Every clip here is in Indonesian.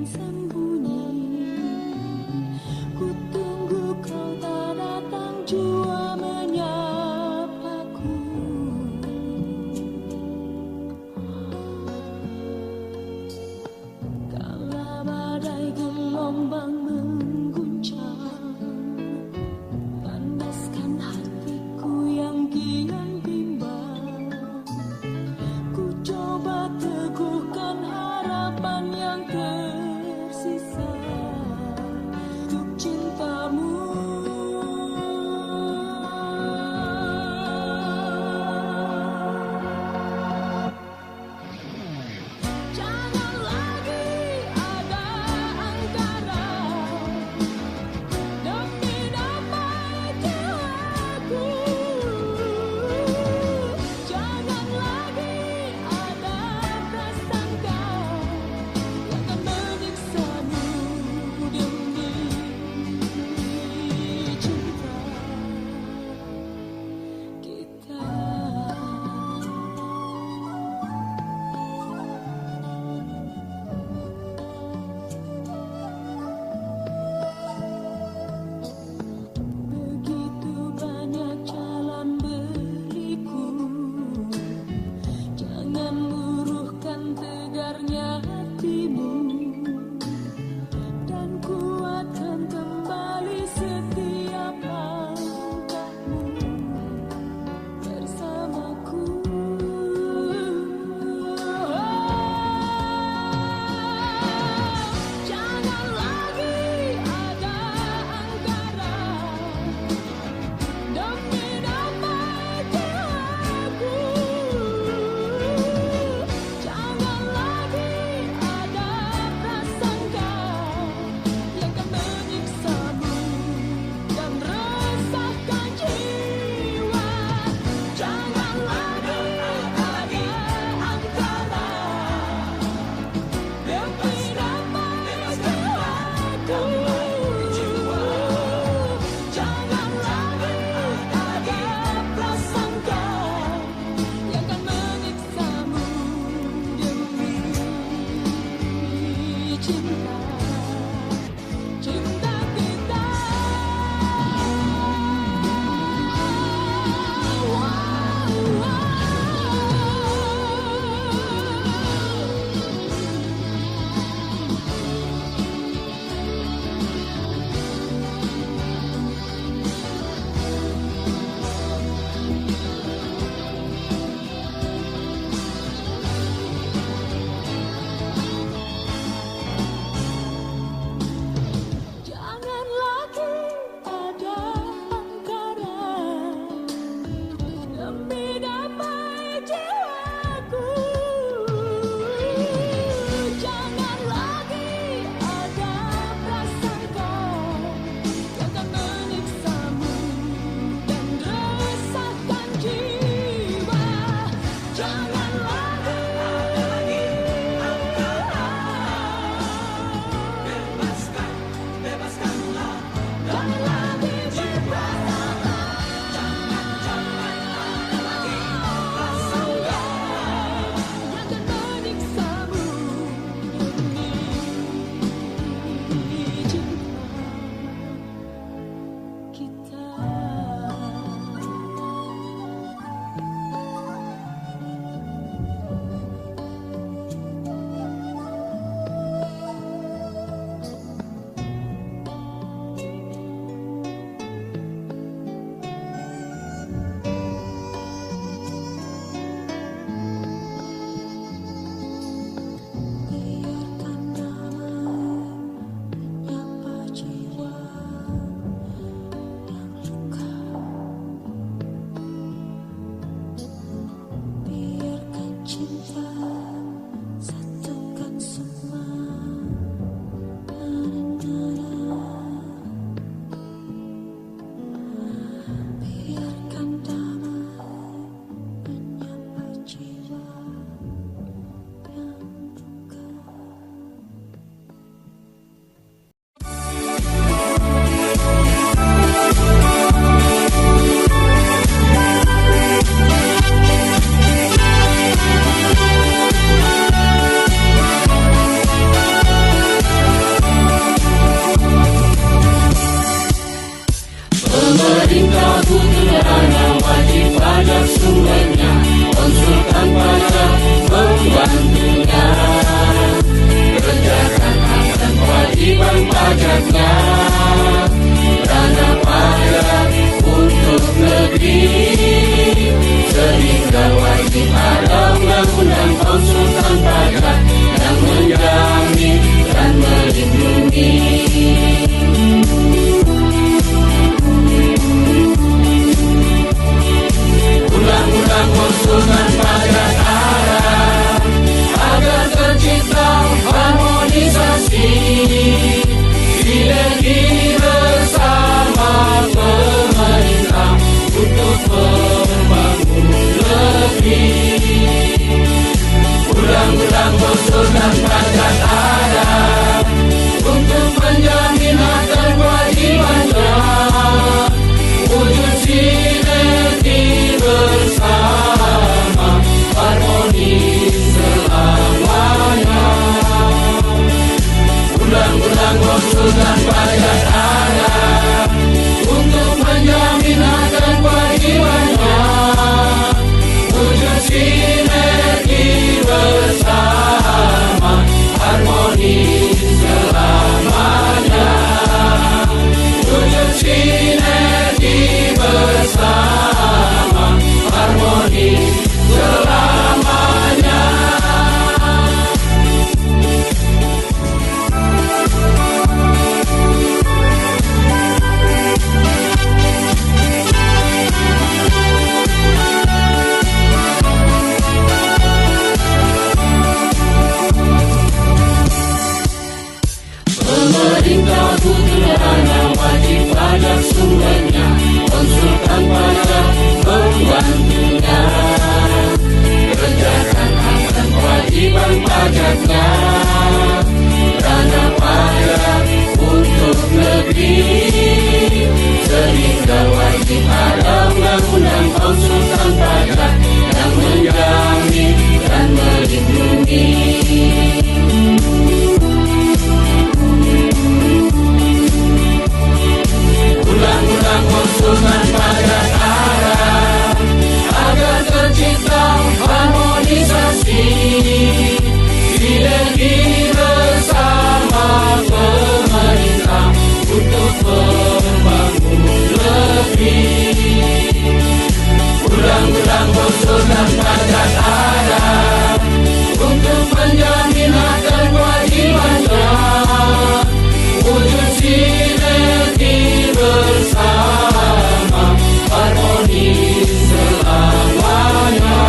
sembunyi. Ku tunggu kau tak datang jua menyapaku. Kala badai gelombang mengguncang, tandaskan hatiku yang kian bimbang. Ku coba teguhkan harapan yang tersisa. mengusulkan pajak ada untuk menjamin hak dan kewajibannya, wujud sinergi bersama, harmonis selamanya. Undang-undang konsultan pajak ada untuk menjamin hak dan kewajibannya, wujud sinergi bersama, harmonis selamanya. Wujud sinergi bersama, harmonis selamanya. Pemerintah putranya wajib pajak sumbernya, konsultan pajak pembantunya, kerjakan akan kewajiban pajaknya, dana pajak untuk negeri, sehingga wajib ada undang-undang konsultan pajak yang menjamin dan melindungi. Undang-undang konsultan pajak ada agar tercipta harmonisasi, sinergi bersama pemerintah untuk membangun negeri. Undang-undang konsultan pajak ada untuk menjamin hak dan kewajibannya, wujud sinergi bersama, harmonis selamanya.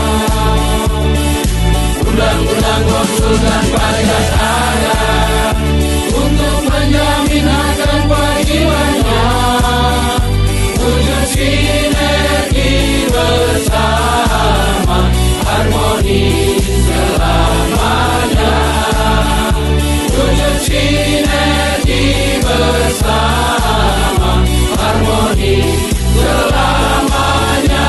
Undang-undang konsultan pajak ada untuk menjamin hak dan kewajibannya, wujud sinergi bersama, harmonis selamanya. Wujud sinergi bersama, harmonis selamanya.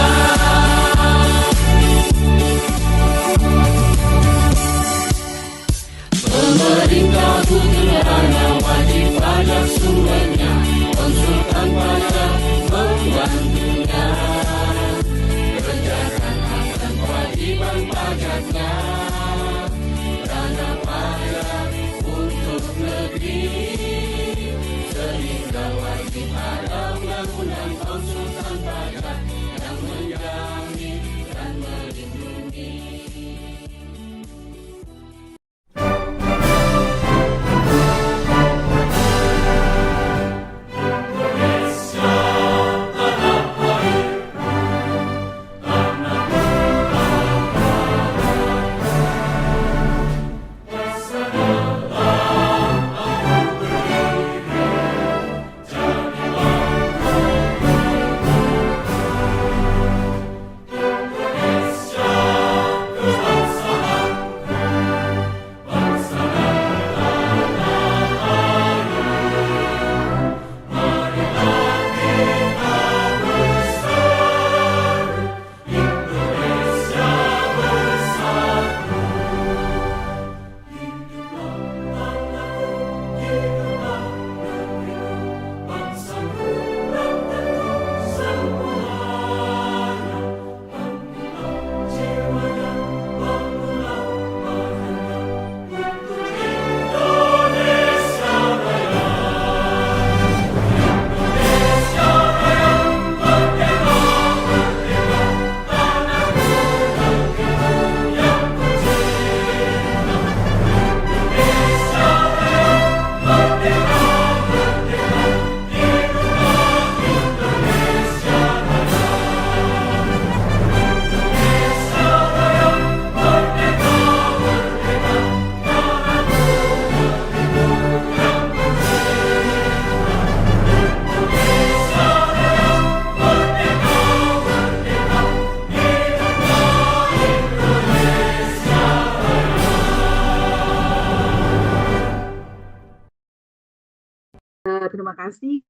terima kasih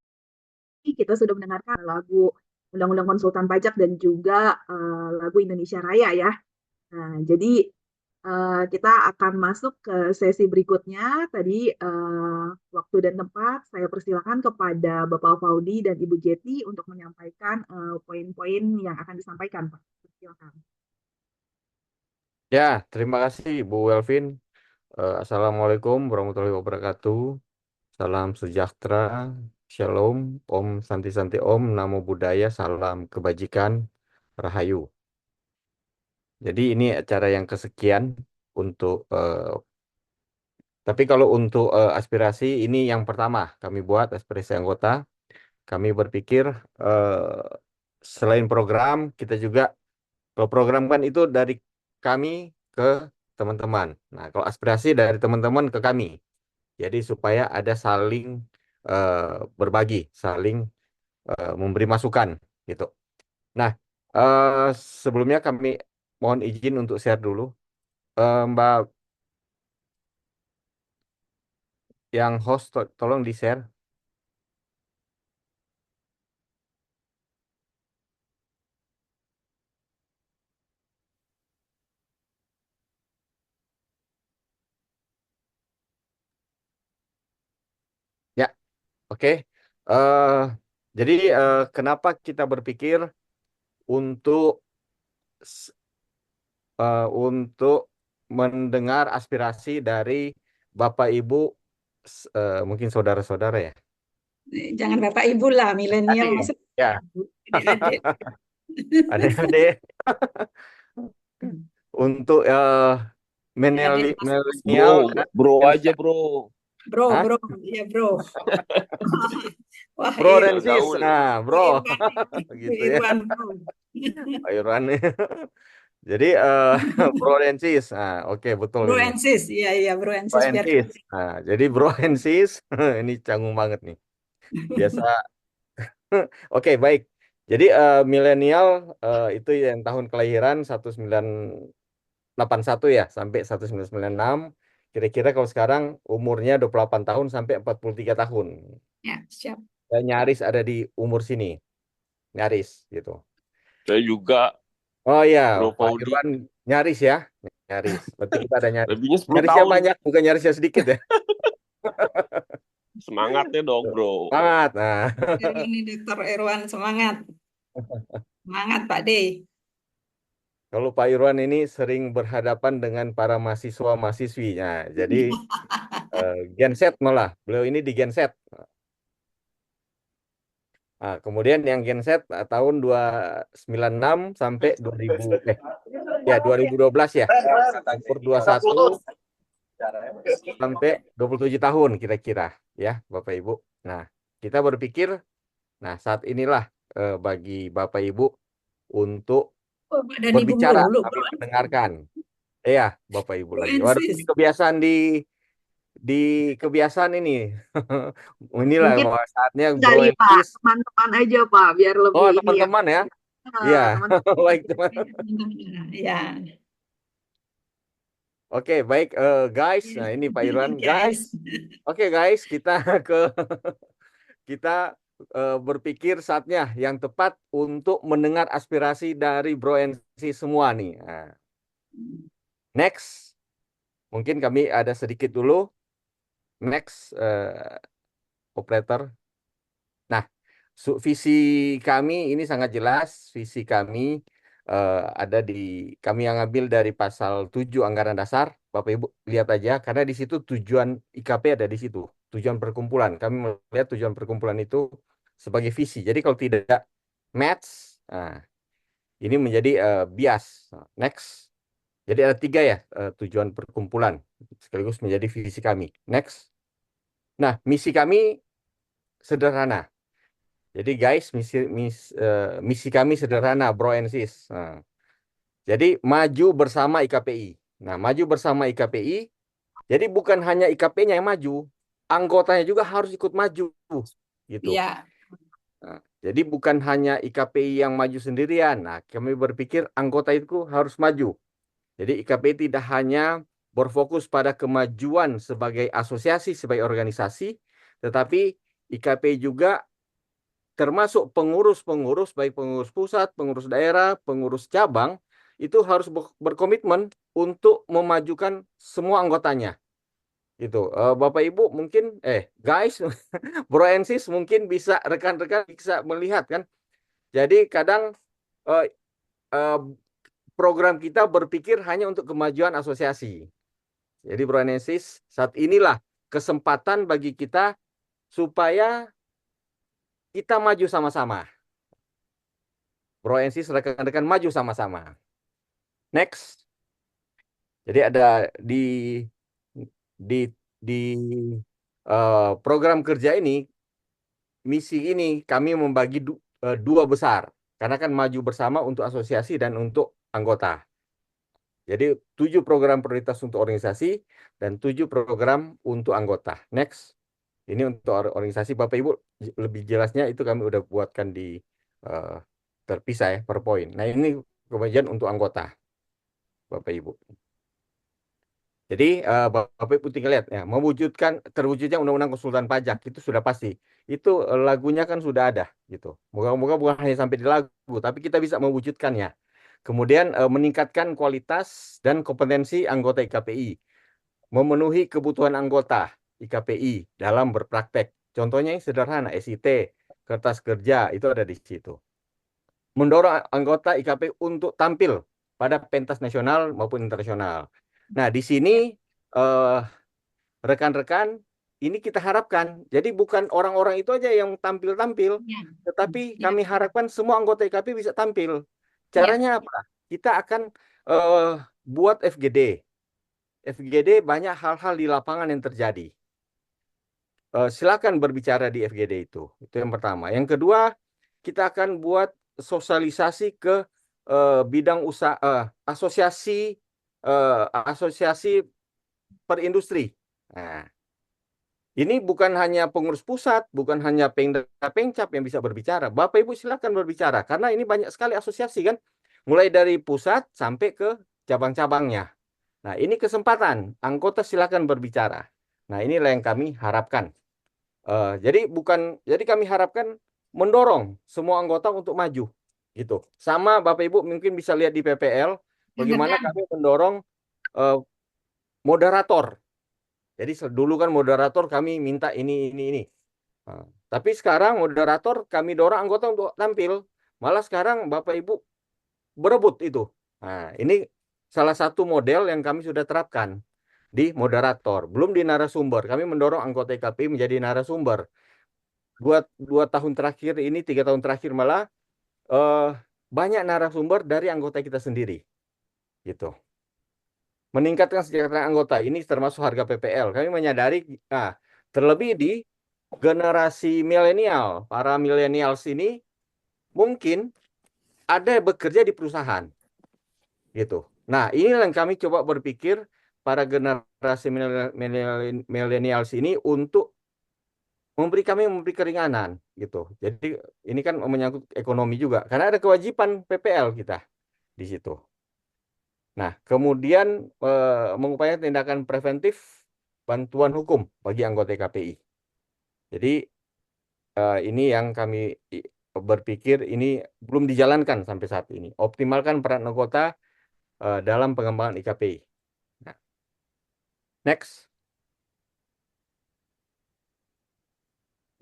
kita sudah mendengarkan lagu Undang-Undang Konsultan Pajak dan juga lagu Indonesia Raya ya. Nah, jadi kita akan masuk ke sesi berikutnya. Tadi waktu dan tempat saya persilakan kepada Bapak Faudi dan Ibu Jeti untuk menyampaikan poin-poin yang akan disampaikan, Pak. Silakan. Ya, terima kasih Bu Welvin. Assalamualaikum warahmatullahi wabarakatuh. Salam sejahtera, Shalom, Om Santi Santi Om, Namo Buddhaya, salam kebajikan, Rahayu. Jadi ini acara yang kesekian untuk, tapi kalau untuk aspirasi ini yang pertama kami buat aspirasi anggota. Kami berpikir selain program kita juga, kalau program kan itu dari kami ke teman-teman. Nah, kalau aspirasi dari teman-teman ke kami. Jadi supaya ada saling berbagi, saling memberi masukan gitu. Nah, sebelumnya kami mohon izin untuk share dulu. Mbak yang host tolong di-share. Ya, oke. Eh, jadi kenapa kita berpikir untuk s- untuk mendengar aspirasi dari Bapak Ibu, mungkin saudara-saudara ya. Jangan Bapak Ibu lah, milenial Adik, masuk ya, adik-adik. adik-adik. Untuk Adik-adik masuk. milenial dan Bro Gen aja Z. bro. Bro, Hah? bro, iya bro. Wah, Bro iya. Rensis, Gaul. nah Bu bro, Irwan, Bu gitu ya, Irwan, bro. Pak Irwan. Jadi Bro Rensis, nah oke betul Bro ini. and sis, iya iya Bro and Bro sis biar Rensis, nah jadi Bro Rensis, ini canggung banget nih. Biasa, oke baik. Jadi milenial itu yang tahun kelahiran 1981 ya sampai 1996. Kira-kira kalau sekarang umurnya 28 tahun sampai 43 tahun. ya siap. Dan nyaris ada di umur sini, nyaris gitu. Saya juga Oh iya, Bro Pak Faudi. Irwan nyaris ya, nyaris. Berarti kita ada nyaris. Lebihnya 10 Nyarisnya tahun. banyak, bukan nyarisnya sedikit ya. Semangatnya dong bro. Semangat. Nah, Ini Dokter Irwan semangat. Semangat Pak D. kalau Pak Irwan ini sering berhadapan dengan para mahasiswa-mahasiswinya. Jadi Gen Z malah. Beliau ini di Gen Z. Nah, kemudian yang Gen Z tahun 296 sampai 2000 ya 2012 ya. Umur 21 sampai 27 tahun kira-kira ya, Bapak Ibu. Nah, kita berpikir nah saat inilah bagi Bapak Ibu untuk Oh, Pak Dani berbicara, dulu, kami Bro. mendengarkan. Iya, Bapak Ibu Bro lagi. and Waduh, sis. ini kebiasaan di kebiasaan ini. Inilah Mungkin saatnya Bro kali and Pak, Sis. teman-teman aja Pak, biar lebih Oh, ini ya. teman-teman ya. Iya, Teman-teman. baik teman. Ya. Oke, baik guys. Nah, ini Pak Irwan, guys. Guys. Oke, guys, kita ke kita berpikir saatnya yang tepat untuk mendengar aspirasi dari Bro and Sis semua nih. Nah, next, mungkin kami ada sedikit dulu. Next, operator. Nah, visi kami ini sangat jelas. Visi kami ada di kami yang ambil dari pasal 7 Anggaran Dasar. Bapak Ibu lihat aja, karena di situ tujuan IKP ada di situ. Tujuan perkumpulan. Kami melihat tujuan perkumpulan itu sebagai visi. Jadi kalau tidak match, nah, ini menjadi bias. Next. Jadi ada 3 ya tujuan perkumpulan. Sekaligus menjadi visi kami. Next. Nah, misi kami sederhana. Jadi guys, misi kami sederhana, Bro and Sis. Nah, jadi maju bersama IKPI. Nah, maju bersama IKPI. Jadi bukan hanya IKP-nya yang maju, anggotanya juga harus ikut maju, gitu. Iya. Nah, jadi bukan hanya IKPI yang maju sendirian. Nah, kami berpikir anggota itu harus maju. Jadi IKPI tidak hanya berfokus pada kemajuan sebagai asosiasi, sebagai organisasi, tetapi IKP juga termasuk pengurus-pengurus, baik pengurus pusat, pengurus daerah, pengurus cabang, itu harus berkomitmen untuk memajukan semua anggotanya. Gitu. Bapak Ibu mungkin, guys, Bro and Sis mungkin bisa, rekan-rekan bisa melihat kan. Jadi kadang eh, eh, program kita berpikir hanya untuk kemajuan asosiasi. Jadi Bro and Sis, saat inilah kesempatan bagi kita supaya kita maju sama-sama. Bro and Sis, rekan-rekan maju sama-sama. Next. Jadi ada di program kerja ini, misi ini kami membagi dua besar. Karena kan maju bersama untuk asosiasi dan untuk anggota. Jadi 7 program prioritas untuk organisasi dan 7 program untuk anggota. Next. Ini untuk organisasi, Bapak Ibu lebih jelasnya itu kami udah buatkan di terpisah ya, per poin. Nah ini kemudian untuk anggota, Bapak Ibu. Jadi Bapak Ibu tinggal lihat ya, terwujudnya Undang-Undang Konsultan Pajak itu sudah pasti. Itu lagunya kan sudah ada gitu. Moga-moga bukan hanya sampai di lagu, tapi kita bisa mewujudkannya. Kemudian meningkatkan kualitas dan kompetensi anggota IKPI, memenuhi kebutuhan anggota IKPI dalam berpraktek. Contohnya yang sederhana, SIT, kertas kerja itu ada di situ. Mendorong anggota IKPI untuk tampil pada pentas nasional maupun internasional. Nah, di sini rekan-rekan ini kita harapkan. Jadi bukan orang-orang itu aja yang tampil-tampil, Ya. tetapi Ya. kami harapkan semua anggota IKP bisa tampil. Caranya apa? Kita akan buat FGD. FGD banyak hal-hal di lapangan yang terjadi. Silakan berbicara di FGD itu. Itu yang pertama. Yang kedua, kita akan buat sosialisasi ke bidang usaha asosiasi perindustri. Nah, ini bukan hanya pengurus pusat, bukan hanya Pengda Pengcap yang bisa berbicara. Bapak Ibu silakan berbicara karena ini banyak sekali asosiasi kan, mulai dari pusat sampai ke cabang-cabangnya. Nah, ini kesempatan anggota silakan berbicara. Nah, inilah yang kami harapkan. Jadi kami harapkan mendorong semua anggota untuk maju, gitu. Sama Bapak Ibu mungkin bisa lihat di PPL bagaimana kami mendorong moderator. Jadi dulu kan moderator kami minta ini. Nah, tapi sekarang moderator kami dorong anggota untuk tampil. Malah sekarang Bapak Ibu berebut itu. Nah, ini salah satu model yang kami sudah terapkan di moderator. Belum di narasumber. Kami mendorong anggota IKPI menjadi narasumber. Buat 2 tahun terakhir ini, 3 tahun terakhir malah banyak narasumber dari anggota kita sendiri. Gitu. Meningkatkan kesejahteraan anggota ini termasuk harga PPL. Kami menyadari, terlebih di generasi milenial, para milenials ini mungkin ada yang bekerja di perusahaan, gitu. Nah, ini yang kami coba berpikir para generasi milenials ini untuk memberi keringanan, gitu. Jadi ini kan menyangkut ekonomi juga, karena ada kewajiban PPL kita di situ. Nah, kemudian mengupayakan tindakan preventif bantuan hukum bagi anggota KPI. Jadi ini yang kami berpikir ini belum dijalankan sampai saat ini. Optimalkan peran anggota dalam pengembangan IKPI. Nah, next.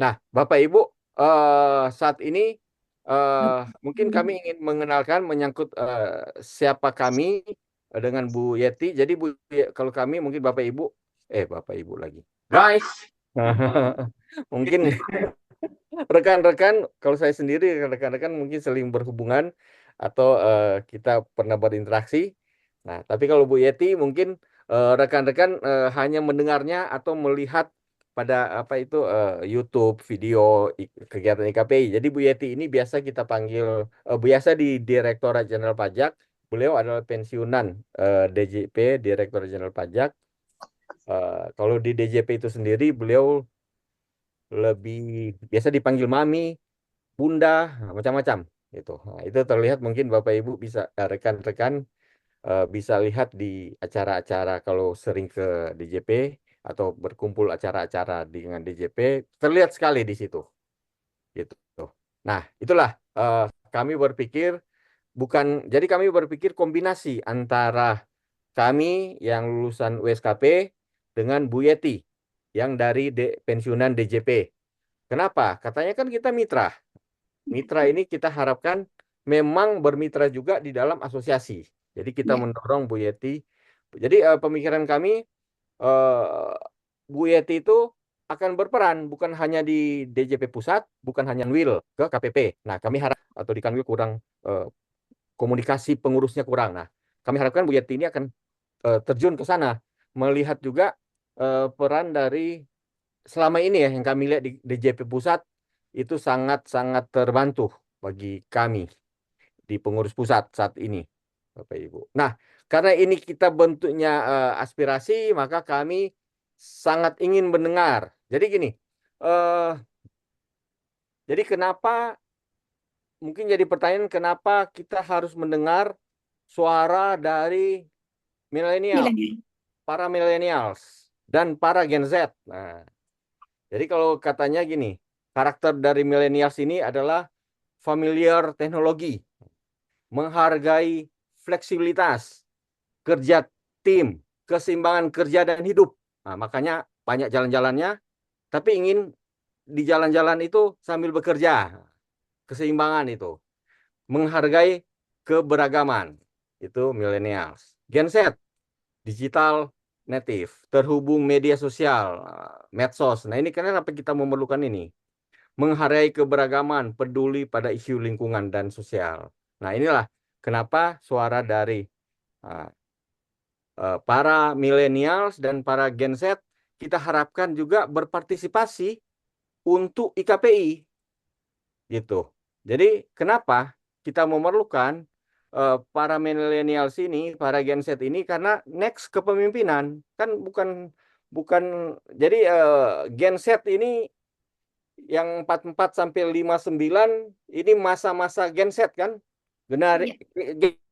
Nah, Bapak Ibu, saat ini mungkin kami ingin mengenalkan menyangkut siapa kami dengan Bu Yeti. Jadi kalau kami mungkin Bapak Ibu lagi. Guys. Mungkin rekan-rekan, kalau saya sendiri, rekan-rekan mungkin saling berhubungan atau kita pernah berinteraksi. Nah, tapi kalau Bu Yeti mungkin rekan-rekan hanya mendengarnya atau melihat pada YouTube video kegiatan IKPI. Jadi Bu Yeti ini biasa kita panggil, biasa di Direktorat Jenderal Pajak. Beliau adalah pensiunan DJP, Direktorat Jenderal Pajak. Kalau di DJP itu sendiri beliau lebih biasa dipanggil Mami, Bunda, macam-macam gitu. Nah, itu terlihat mungkin Bapak Ibu bisa rekan-rekan bisa lihat di acara-acara kalau sering ke DJP atau berkumpul acara-acara dengan DJP terlihat sekali di situ gitu. Nah, itulah kami berpikir jadi kami berpikir kombinasi antara kami yang lulusan USKP dengan Bu Yeti yang dari pensiunan DJP. Kenapa? Katanya kan kita mitra. Mitra ini kita harapkan memang bermitra juga di dalam asosiasi. Jadi kita Ya. mendorong Bu Yeti. Jadi pemikiran kami Bu Yeti itu akan berperan bukan hanya di DJP pusat, bukan hanya Kanwil ke KPP. Nah, kami harap atau di Kanwil kurang komunikasi pengurusnya kurang. Nah, kami harapkan Bu Yeti ini akan terjun ke sana, melihat juga peran dari selama ini ya yang kami lihat di DJP pusat itu sangat-sangat terbantu bagi kami di pengurus pusat saat ini, Bapak Ibu. Nah, karena ini kita bentuknya aspirasi, maka kami sangat ingin mendengar. Jadi gini, jadi kenapa mungkin jadi pertanyaan kenapa kita harus mendengar suara dari milenial, Milenial. para millennials dan para Gen Z. Nah, jadi kalau katanya gini, karakter dari millennials ini adalah familiar teknologi, menghargai fleksibilitas, kerja tim, keseimbangan kerja dan hidup. Nah, makanya banyak jalan-jalannya, tapi ingin di jalan-jalan itu sambil bekerja. Keseimbangan itu. Menghargai keberagaman. Itu millennials. Gen Z, digital native, terhubung media sosial, medsos. Nah, ini kenapa kita memerlukan ini? Menghargai keberagaman, peduli pada isu lingkungan dan sosial. Nah, inilah kenapa suara dari para millennials dan para Gen Z kita harapkan juga berpartisipasi untuk IKPI gitu. Jadi kenapa kita memerlukan para millennials ini, para Gen Z ini karena next kepemimpinan kan bukan jadi Gen Z ini yang 44 sampai 59 ini masa-masa Gen Z kan?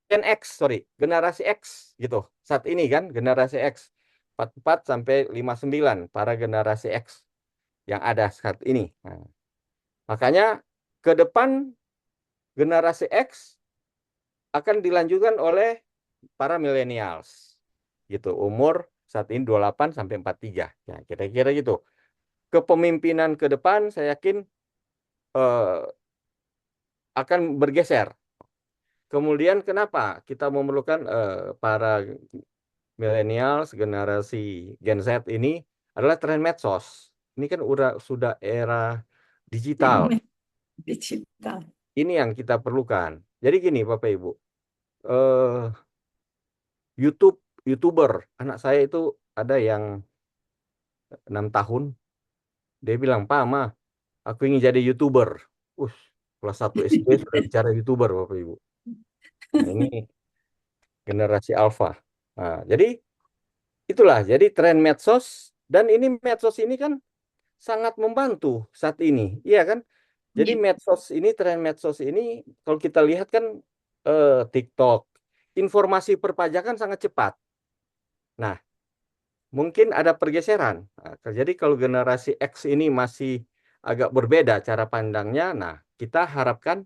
Gen X, sorry, generasi X gitu. Saat ini kan generasi X 44 sampai 59 para generasi X yang ada saat ini. Nah, makanya ke depan generasi X akan dilanjutkan oleh para millennials. Gitu, umur saat ini 28 sampai 43. Ya, kira-kira gitu. Kepemimpinan ke depan saya yakin akan bergeser. Kemudian kenapa kita memerlukan para millennials, generasi Gen Z ini adalah tren medsos. Ini kan sudah era digital. Digital. Ini yang kita perlukan. Jadi gini Bapak Ibu, YouTuber, anak saya itu ada yang 6 tahun, dia bilang, "Pak, Ma, aku ingin jadi YouTuber." Kelas 1 SD sudah bicara YouTuber Bapak Ibu. Nah, ini generasi alpha. Nah, jadi itulah, jadi tren medsos dan ini medsos ini kan sangat membantu saat ini, iya kan? Jadi tren medsos ini kalau kita lihat kan TikTok, informasi perpajakan sangat cepat. Nah, mungkin ada pergeseran. Nah, jadi kalau generasi X ini masih agak berbeda cara pandangnya, nah kita harapkan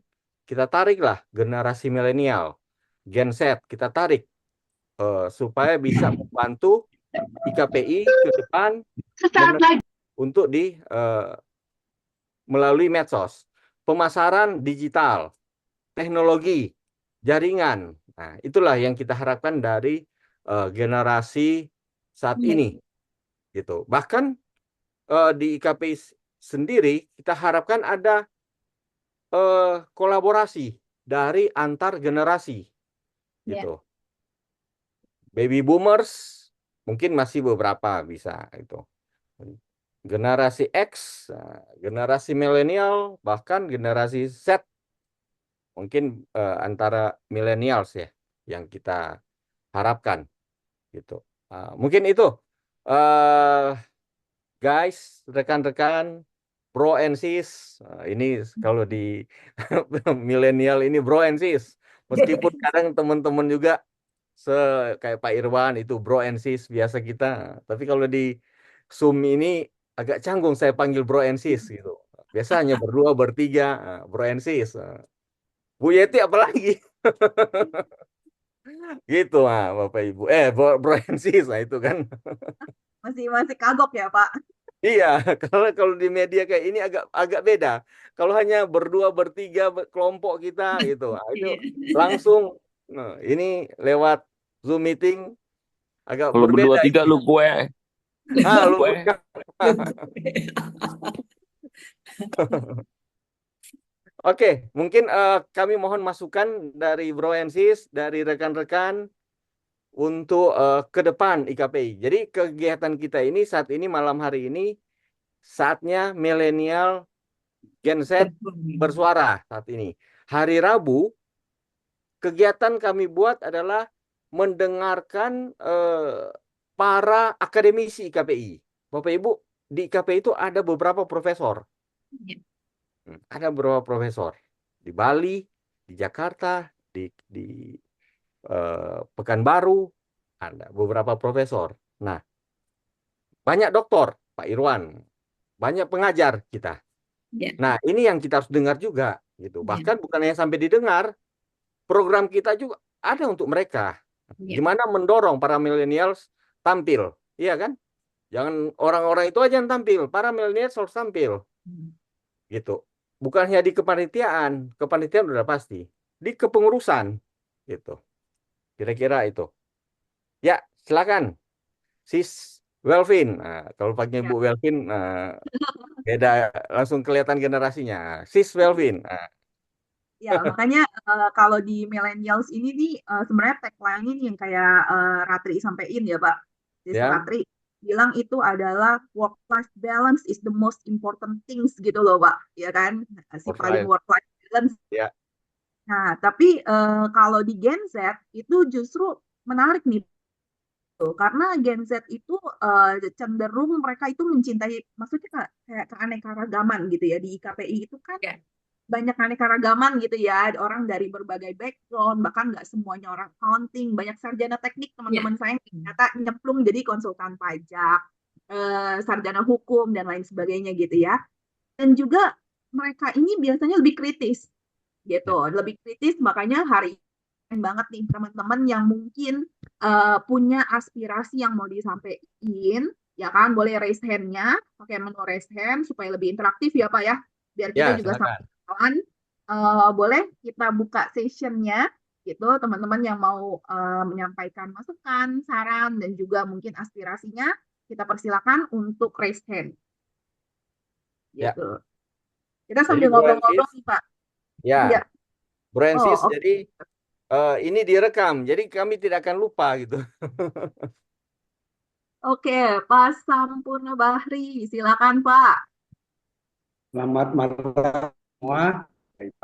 kita tariklah generasi milenial, Gen Z, kita tarik supaya bisa membantu IKPI ke depan untuk melalui medsos, pemasaran digital, teknologi, jaringan. Nah, itulah yang kita harapkan dari generasi saat ini, gitu. Bahkan di IKPI sendiri kita harapkan ada kolaborasi dari antar generasi, gitu. Baby boomers mungkin masih beberapa bisa itu. Generasi X, generasi milenial, bahkan generasi Z mungkin antara millennials ya yang kita harapkan gitu. Mungkin itu guys, rekan-rekan, bro and sis. Ini kalau di milenial ini bro and sis. Meskipun kadang teman-teman juga kayak Pak Irwan itu bro and sis biasa kita. Tapi kalau di Zoom ini agak canggung saya panggil bro and sis gitu. Biasanya berdua, bertiga, bro and sis. Bu Yeti apalagi gitu, Bapak Ibu. Bro and sis, itu kan. Masih kagok ya, Pak? Iya, kalau di media kayak ini agak agak beda. Kalau hanya berdua, bertiga, kelompok kita gitu, itu Iya. langsung. Nah, ini lewat Zoom meeting agak Kalau berdua berbeda tiga ini. lu gue. Lu Gue. Oke, mungkin kami mohon masukan dari Bro and Sis, dari rekan-rekan untuk ke depan IKPI. Jadi kegiatan kita ini saat ini malam hari ini saatnya milenial Gen Z bersuara saat ini. Hari Rabu kegiatan kami buat adalah mendengarkan para akademisi IKPI. Bapak Ibu, di IKPI itu ada beberapa profesor. Iya. Ada beberapa profesor di Bali, di Jakarta, di Pekanbaru, ada beberapa profesor. Nah, banyak doktor, Pak Irwan, banyak pengajar kita. Iya. Nah, ini yang kita harus dengar juga, gitu. Iya. Bahkan bukan hanya sampai didengar, program kita juga ada untuk mereka. Iya. Gimana mendorong para millennials tampil, iya kan? Jangan orang-orang itu aja yang tampil, para millennials harus tampil, gitu. Bukan hanya di kepanitiaan udah pasti, di kepengurusan, gitu. Kira-kira itu. Ya, silakan, Sis Welvin. Nah, kalau pakai Ya. Bu Welvin, beda, langsung kelihatan generasinya. Sis Welvin. Ya, makanya kalau di millennials ini nih sebenarnya tagline-nya nih yang kayak Ratri sampein ya, Pak. Sis Ya, Ratri bilang itu adalah work-life balance is the most important things gitu loh, Pak. Ya kan? Si work paling life. work-life balance. Ya, Nah, tapi kalau di Gen Z itu justru menarik nih, tuh. Karena Gen Z itu cenderung mereka itu mencintai, maksudnya kayak keanekaragaman gitu ya. Di IKPI itu kan Iya. banyak keanekaragaman gitu ya, ada orang dari berbagai background, bahkan nggak semuanya orang accounting, banyak sarjana teknik Iya. teman-teman saya yang ternyata nyemplung jadi konsultan pajak, sarjana hukum dan lain sebagainya gitu ya. Dan juga mereka ini biasanya lebih kritis gitu, lebih kritis, makanya hari ini banget nih teman-teman yang mungkin punya aspirasi yang mau disampaikan, ya kan, boleh raise hand-nya, pakai menu raise hand supaya lebih interaktif ya Pak ya, biar kita ya, juga silakan. sama boleh kita buka sessionnya gitu, teman-teman yang mau menyampaikan masukan, saran, dan juga mungkin aspirasinya, kita persilakan untuk raise hand Ya, gitu. Kita jadi sambil Bro and ngobrol-ngobrol Sis, nih Pak. ya, Ya. Bro and Oh, Sis, oke. jadi ini direkam, jadi kami tidak akan lupa gitu. Oke, Pak Sampurna Bahri, silakan Pak. Selamat malam semua.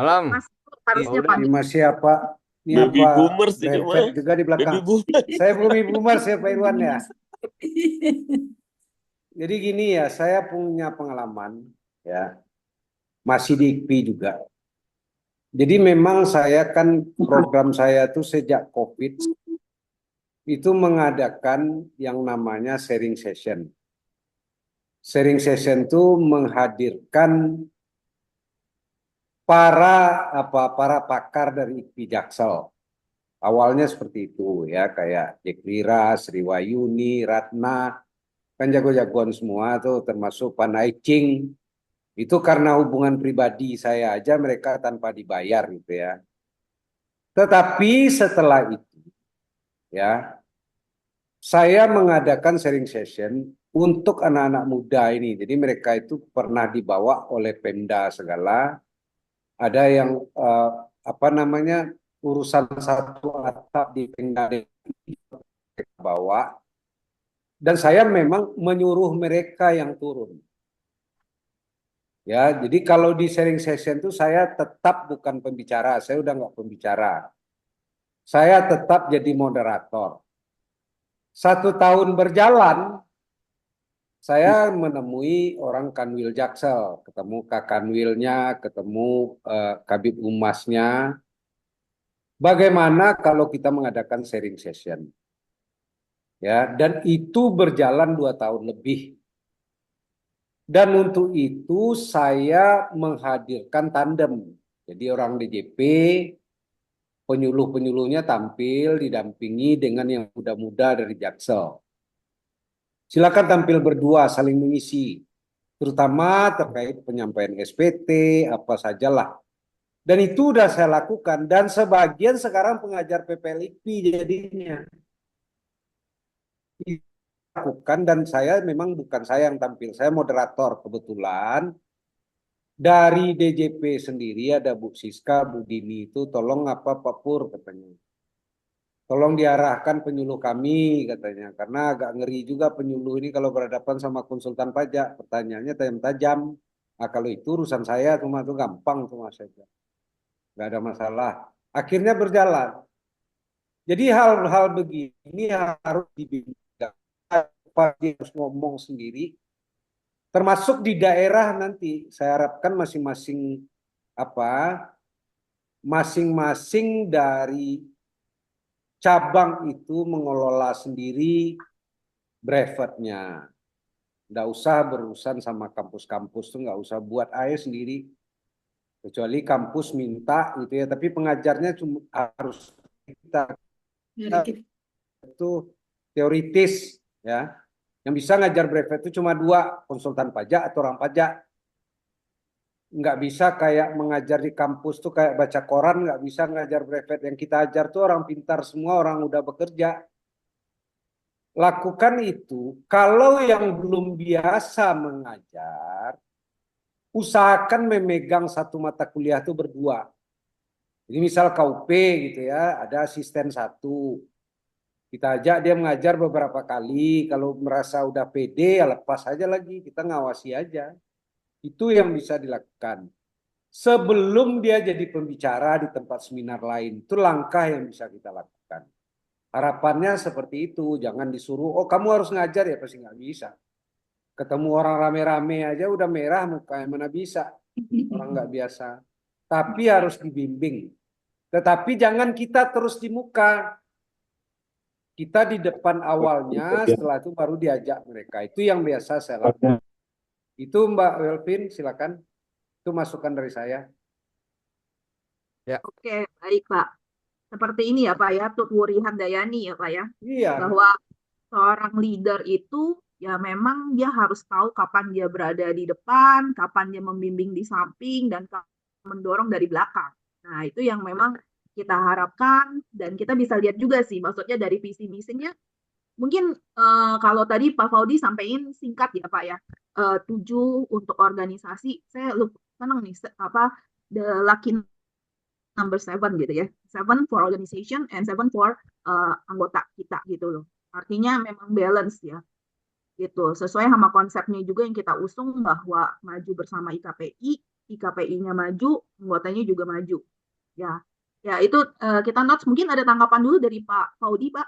Malam. Mas harusnya udah. pagi. Ini masih apa? Ini Baby apa? boomers ini Berpet mah. juga di Baby belakang. boomers. Saya baby boomers ya Pak Irwan ya. Jadi gini ya, saya punya pengalaman ya. Masih di IKPI juga. Jadi memang saya kan program saya tuh sejak COVID itu mengadakan yang namanya sharing session. Sharing session itu menghadirkan para pakar dari IKPI Jaksel. Awalnya seperti itu ya, kayak Jack Lira, Sri Wayuni, Ratna, kan jago-jagoan semua tuh, termasuk Pan Aicing. Itu karena hubungan pribadi saya aja, mereka tanpa dibayar gitu ya. Tetapi setelah itu ya, saya mengadakan sharing session untuk anak-anak muda ini. Jadi mereka itu pernah dibawa oleh Pemda segala. Ada yang apa namanya, urusan satu atap di Pemda bawa, dan saya memang menyuruh mereka yang turun. Ya, jadi kalau di sharing session itu saya tetap bukan pembicara, saya udah nggak pembicara. Saya tetap jadi moderator. 1 tahun berjalan, saya menemui orang Kanwil Jaksel, ketemu Kak Kanwilnya, ketemu Kabid Humasnya. Bagaimana kalau kita mengadakan sharing session? Ya, dan itu berjalan 2 tahun lebih. Dan untuk itu saya menghadirkan tandem. Jadi orang DJP, penyuluh-penyuluhnya tampil didampingi dengan yang muda-muda dari Jaksel. Silakan tampil berdua saling mengisi, terutama terkait penyampaian SPT, apa sajalah. Dan itu sudah saya lakukan, dan sebagian sekarang pengajar PPLIP jadinya. Lakukan, dan saya memang bukan saya yang tampil, saya moderator kebetulan. Dari DJP sendiri ada Bu Siska, Bu Dini itu tolong apa Pak Pur katanya. Tolong diarahkan penyuluh kami katanya, karena agak ngeri juga penyuluh ini kalau berhadapan sama konsultan pajak, pertanyaannya tajam-tajam. Nah, kalau itu urusan saya cuma itu gampang cuma saja, nggak ada masalah. Akhirnya berjalan. Jadi hal-hal begini harus dibimbing. Pasti harus ngomong sendiri, termasuk di daerah nanti. Saya harapkan masing-masing masing-masing dari cabang itu mengelola sendiri brevetnya. Nggak usah berurusan sama kampus-kampus tuh, nggak usah buat aja sendiri. Kecuali kampus minta gitu ya, tapi pengajarnya cuma harus kita itu teoritis ya. Yang bisa ngajar brevet itu cuma 2, konsultan pajak atau orang pajak. Nggak bisa kayak mengajar di kampus tuh kayak baca koran, nggak bisa ngajar brevet. Yang kita ajar tuh orang pintar semua, orang udah bekerja. Lakukan itu. Kalau yang belum biasa mengajar, usahakan memegang satu mata kuliah itu berdua. Jadi misal KUP gitu ya, ada asisten 1. Kita ajak dia mengajar beberapa kali. Kalau merasa udah pede, ya lepas aja lagi. Kita ngawasi aja. Itu yang bisa dilakukan. Sebelum dia jadi pembicara di tempat seminar lain. Itu langkah yang bisa kita lakukan. Harapannya seperti itu. Jangan disuruh, oh kamu harus ngajar ya, pasti nggak bisa. Ketemu orang rame-rame aja udah merah mukanya, mana bisa. Orang nggak biasa. Tapi harus dibimbing. Tetapi jangan kita terus di muka. Kita di depan awalnya, setelah itu baru diajak mereka. Itu yang biasa saya lakukan. Itu Mbak Welvin, silakan. Itu masukan dari saya. Ya, Oke, baik Pak. Seperti ini ya Pak ya, Tutwuri Handayani ya Pak ya, Iya, bahwa seorang leader itu ya memang dia harus tahu kapan dia berada di depan, kapan dia membimbing di samping, dan kapan mendorong dari belakang. Nah, itu yang memang kita harapkan, dan kita bisa lihat juga sih, maksudnya dari visi misinya. Mungkin kalau tadi Pak Faudi sampaikan singkat ya Pak ya, 7 untuk organisasi. Saya senang nih the lucky number 7 gitu ya. 7 for organization and 7 for anggota kita gitu loh. Artinya memang balance ya. Gitu. Sesuai sama konsepnya juga yang kita usung, bahwa maju bersama IKPI, IKPI-nya maju, anggotanya juga maju. Ya. Ya, itu kita notes. Mungkin ada tanggapan dulu dari Pak Faudi, Pak,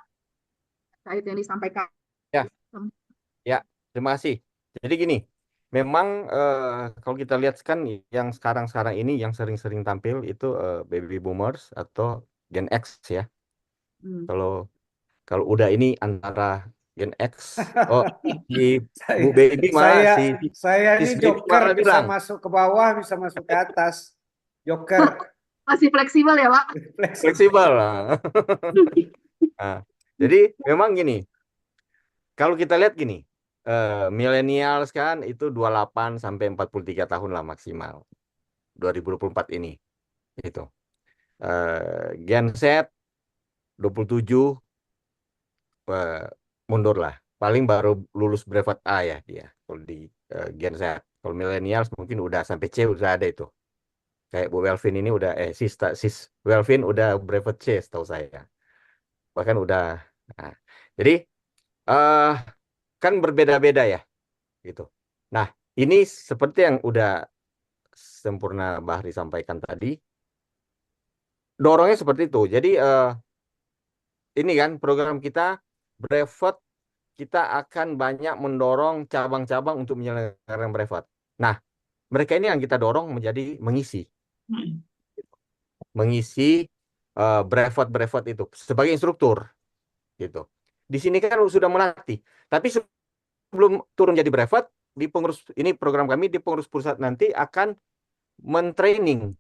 terkait yang disampaikan. ya, ya. Terima kasih. Jadi gini, memang kalau kita lihat kan yang sekarang-sekarang ini yang sering-sering tampil itu baby boomers atau Gen X ya. Hmm. Kalau udah ini antara Gen X, oh si Bu Baby mah saya si ini Baby joker, malah bisa bilang masuk ke bawah, bisa masuk ke atas. Joker. Masih fleksibel ya, Pak? fleksibel lah. Nah, jadi memang gini, kalau kita lihat gini, milenial kan itu 28 sampai 43 tahun lah maksimal 2024 ini. Itu. Gen Z 27 mundur lah. Paling baru lulus brevet A ya dia kalau di Gen Z. Kalau milenial mungkin udah sampai C udah ada itu. Kayak Bu Welvin ini udah sis Welvin udah brevet C setahu saya. Bahkan udah. Nah, jadi kan berbeda-beda ya gitu. Nah, ini seperti yang udah sempurna Bahri sampaikan tadi. Dorongnya seperti itu. Jadi ini kan program kita brevet, kita akan banyak mendorong cabang-cabang untuk menyelenggarakan brevet. Nah, mereka ini yang kita dorong menjadi mengisi brevet-brevet itu sebagai instruktur gitu. Di sini kan sudah melatih, tapi sebelum turun jadi brevet, di pengurus ini program kami di pengurus pusat nanti akan mentraining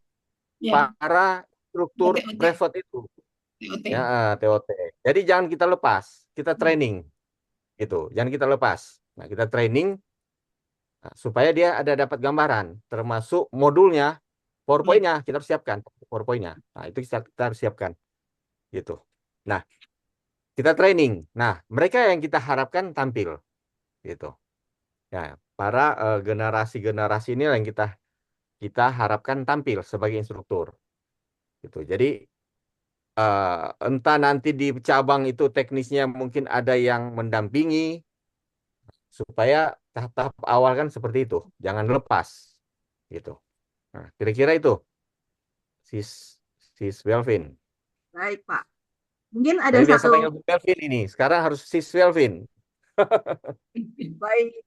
Ya, para struktur TOT, private itu TOT. ya TOT. Jadi jangan kita lepas, kita training gitu. Jangan kita lepas. Nah, kita training supaya dia ada dapat gambaran termasuk modulnya, PowerPoint-nya kita harus siapkan PowerPoint-nya. Nah, itu kita harus siapkan gitu. Nah, kita training. Nah, mereka yang kita harapkan tampil gitu. Ya, para generasi-generasi ini yang kita harapkan tampil sebagai instruktur gitu. Jadi entah nanti di cabang itu teknisnya mungkin ada yang mendampingi supaya tahap-tahap awal kan seperti itu, jangan lepas gitu. Nah, kira-kira itu sis sis Welvin. Baik, Pak. Mungkin ada Saya biasa satu, panggil Welvin ini, sekarang harus sis Welvin. baik.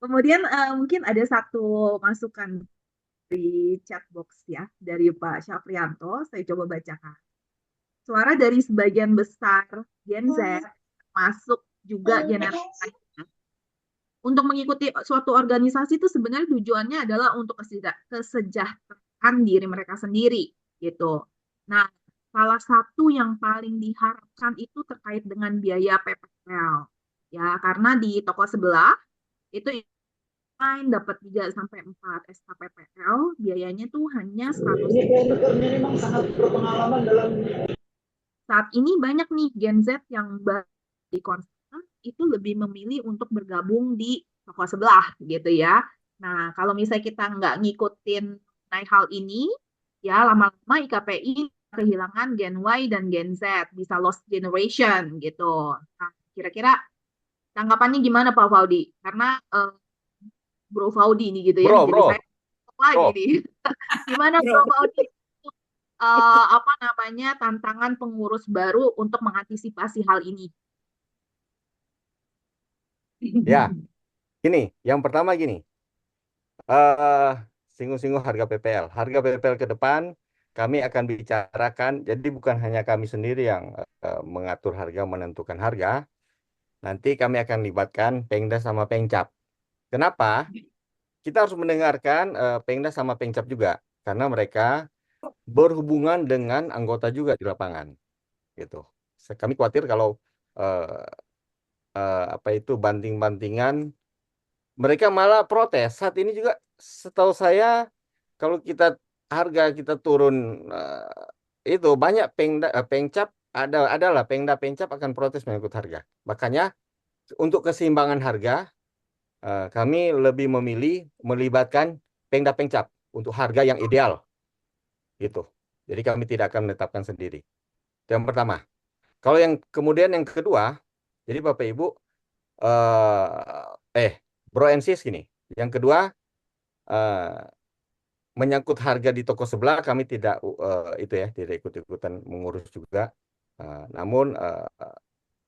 Kemudian mungkin ada satu masukan di chat box ya dari Pak Syafrianto. Saya coba bacakan. Suara dari sebagian besar Gen Z masuk juga generasi untuk mengikuti suatu organisasi itu sebenarnya tujuannya adalah untuk kesejahteraan diri mereka sendiri gitu. Nah, salah satu yang paling diharapkan itu terkait dengan biaya PPL. Ya, karena di toko sebelah itu main dapat 3 sampai 4 SKPPL, biayanya tuh hanya 100. Saat ini banyak nih Gen Z yang di konsen itu lebih memilih untuk bergabung di toko sebelah gitu ya. Nah, kalau misalnya kita nggak ngikutin naik hal ini, ya lama-lama IKPI kehilangan Gen Y dan Gen Z, bisa lost generation gitu. Nah, kira-kira tanggapannya gimana Pak Faudi? Karena Bro Faudi nih gitu ya, jadi saya lagi Bro. nih. Gimana Bro Faudi? Apa namanya tantangan pengurus baru untuk mengantisipasi hal ini? Ya, gini, yang pertama gini, eh singgung-singgung harga PPL. Harga PPL ke depan kami akan bicarakan. Jadi bukan hanya kami sendiri yang mengatur harga, menentukan harga. Nanti kami akan libatkan Pengda sama Pengcap. Kenapa? Kita harus mendengarkan Pengda sama Pengcap juga, karena mereka berhubungan dengan anggota juga di lapangan, gitu. Kami khawatir kalau eh, apa itu banting-bantingan, mereka malah protes. Saat ini juga, setahu saya, kalau harga kita turun itu banyak Pengcap adalah Pengda Pengcap akan protes mengikut harga. Makanya untuk keseimbangan harga kami lebih memilih melibatkan Pengda Pengcap untuk harga yang ideal gitu. Jadi kami tidak akan menetapkan sendiri. Itu yang pertama. Kalau yang kemudian yang kedua, jadi Bapak Ibu Bro and Sis gini. Yang kedua eh, menyangkut harga di toko sebelah kami tidak itu ya tidak ikut-ikutan mengurus juga. Namun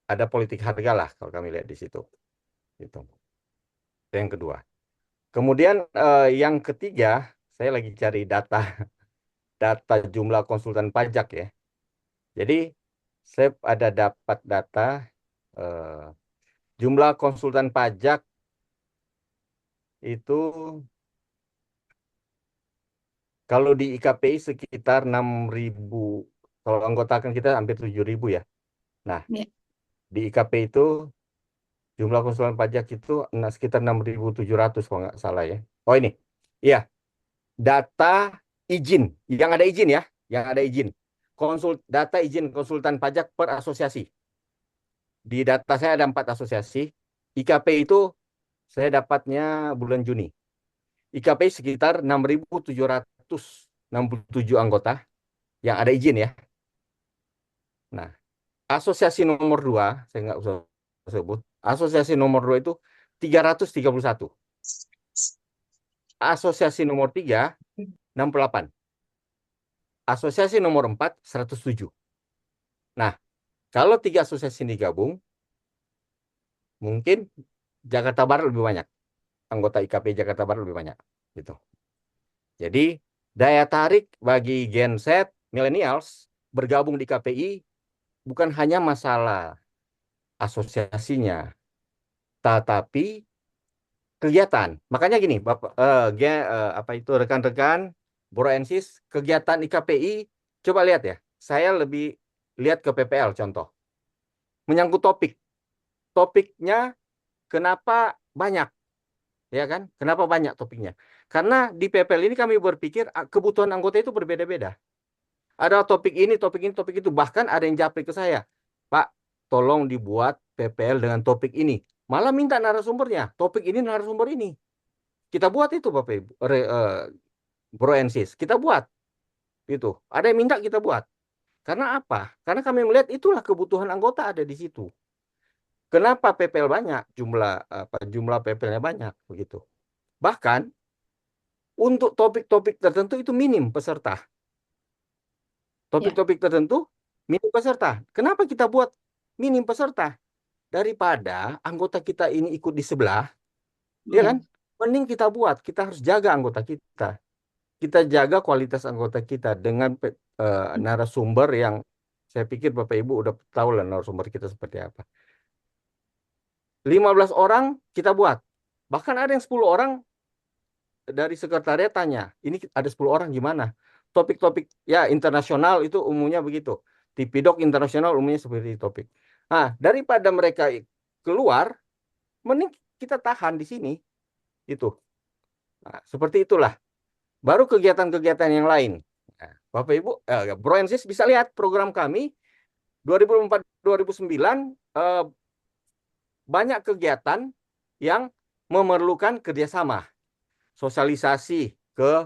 ada politik harga lah kalau kami lihat di situ. Gitu. Itu yang kedua. Kemudian yang ketiga, saya lagi cari data jumlah konsultan pajak ya. Jadi saya ada dapat data jumlah konsultan pajak itu kalau di IKPI sekitar 6.000, kalau anggota kan kita hampir 7.000 ya. Nah, Ya. di IKPI itu jumlah konsultan pajak itu sekitar 6.700 kalau nggak salah ya. Oh ini, iya, data izin, yang ada izin ya, yang ada izin. Data izin konsultan pajak per asosiasi. Di data saya ada 4 asosiasi. IKPI itu saya dapatnya bulan Juni. IKPI sekitar 6.767 anggota yang ada izin ya. Nah, asosiasi nomor 2, saya nggak usah sebut, asosiasi nomor 2 itu 331. Asosiasi nomor 3, 68. Asosiasi nomor 4, 107. Nah, kalau 3 asosiasi ini digabung, mungkin Jakarta Barat lebih banyak. Anggota IKP Jakarta Barat lebih banyak. Gitu. Jadi, daya tarik bagi Gen Z, millennials, bergabung di KPI bukan hanya masalah asosiasinya, tetapi kegiatan. Makanya gini, Bapak, apa itu rekan-rekan, Broensis, kegiatan IKPI, coba lihat ya. Saya lebih lihat ke PPL contoh. Menyangkut topik. Topiknya kenapa banyak? Ya kan? Kenapa banyak topiknya? Karena di PPL ini kami berpikir kebutuhan anggota itu berbeda-beda. Ada topik ini, topik itu. Bahkan ada yang japri ke saya. Pak, tolong dibuat PPL dengan topik ini. Malah minta narasumbernya. Topik ini, narasumber ini. Kita buat itu, Bapak Ibu. Bro and Sis. Kita buat. Itu. Ada yang minta kita buat. Karena apa? Karena kami melihat itulah kebutuhan anggota ada di situ. Kenapa PPL banyak? Jumlah PPL-nya banyak. Begitu. Bahkan, untuk topik-topik tertentu itu minim peserta. Topik-topik tertentu minim peserta. Kenapa kita buat minim peserta? Daripada anggota kita ini ikut di sebelah, ya kan? Mending kita buat. Kita harus jaga anggota kita. Kita jaga kualitas anggota kita dengan narasumber yang saya pikir Bapak Ibu udah tahu lah narasumber kita seperti apa. 15 orang kita buat. Bahkan ada yang 10 orang dari sekretariat tanya, ini ada 10 orang gimana? Topik-topik ya internasional itu umumnya begitu. TPDoc internasional umumnya seperti topik. Nah, daripada mereka keluar, mending kita tahan di sini. Itu. Nah, seperti itulah. Baru kegiatan-kegiatan yang lain. Nah, Bapak Ibu, Bro and Sis bisa lihat program kami 2004-2009 banyak kegiatan yang memerlukan kerjasama. Sosialisasi ke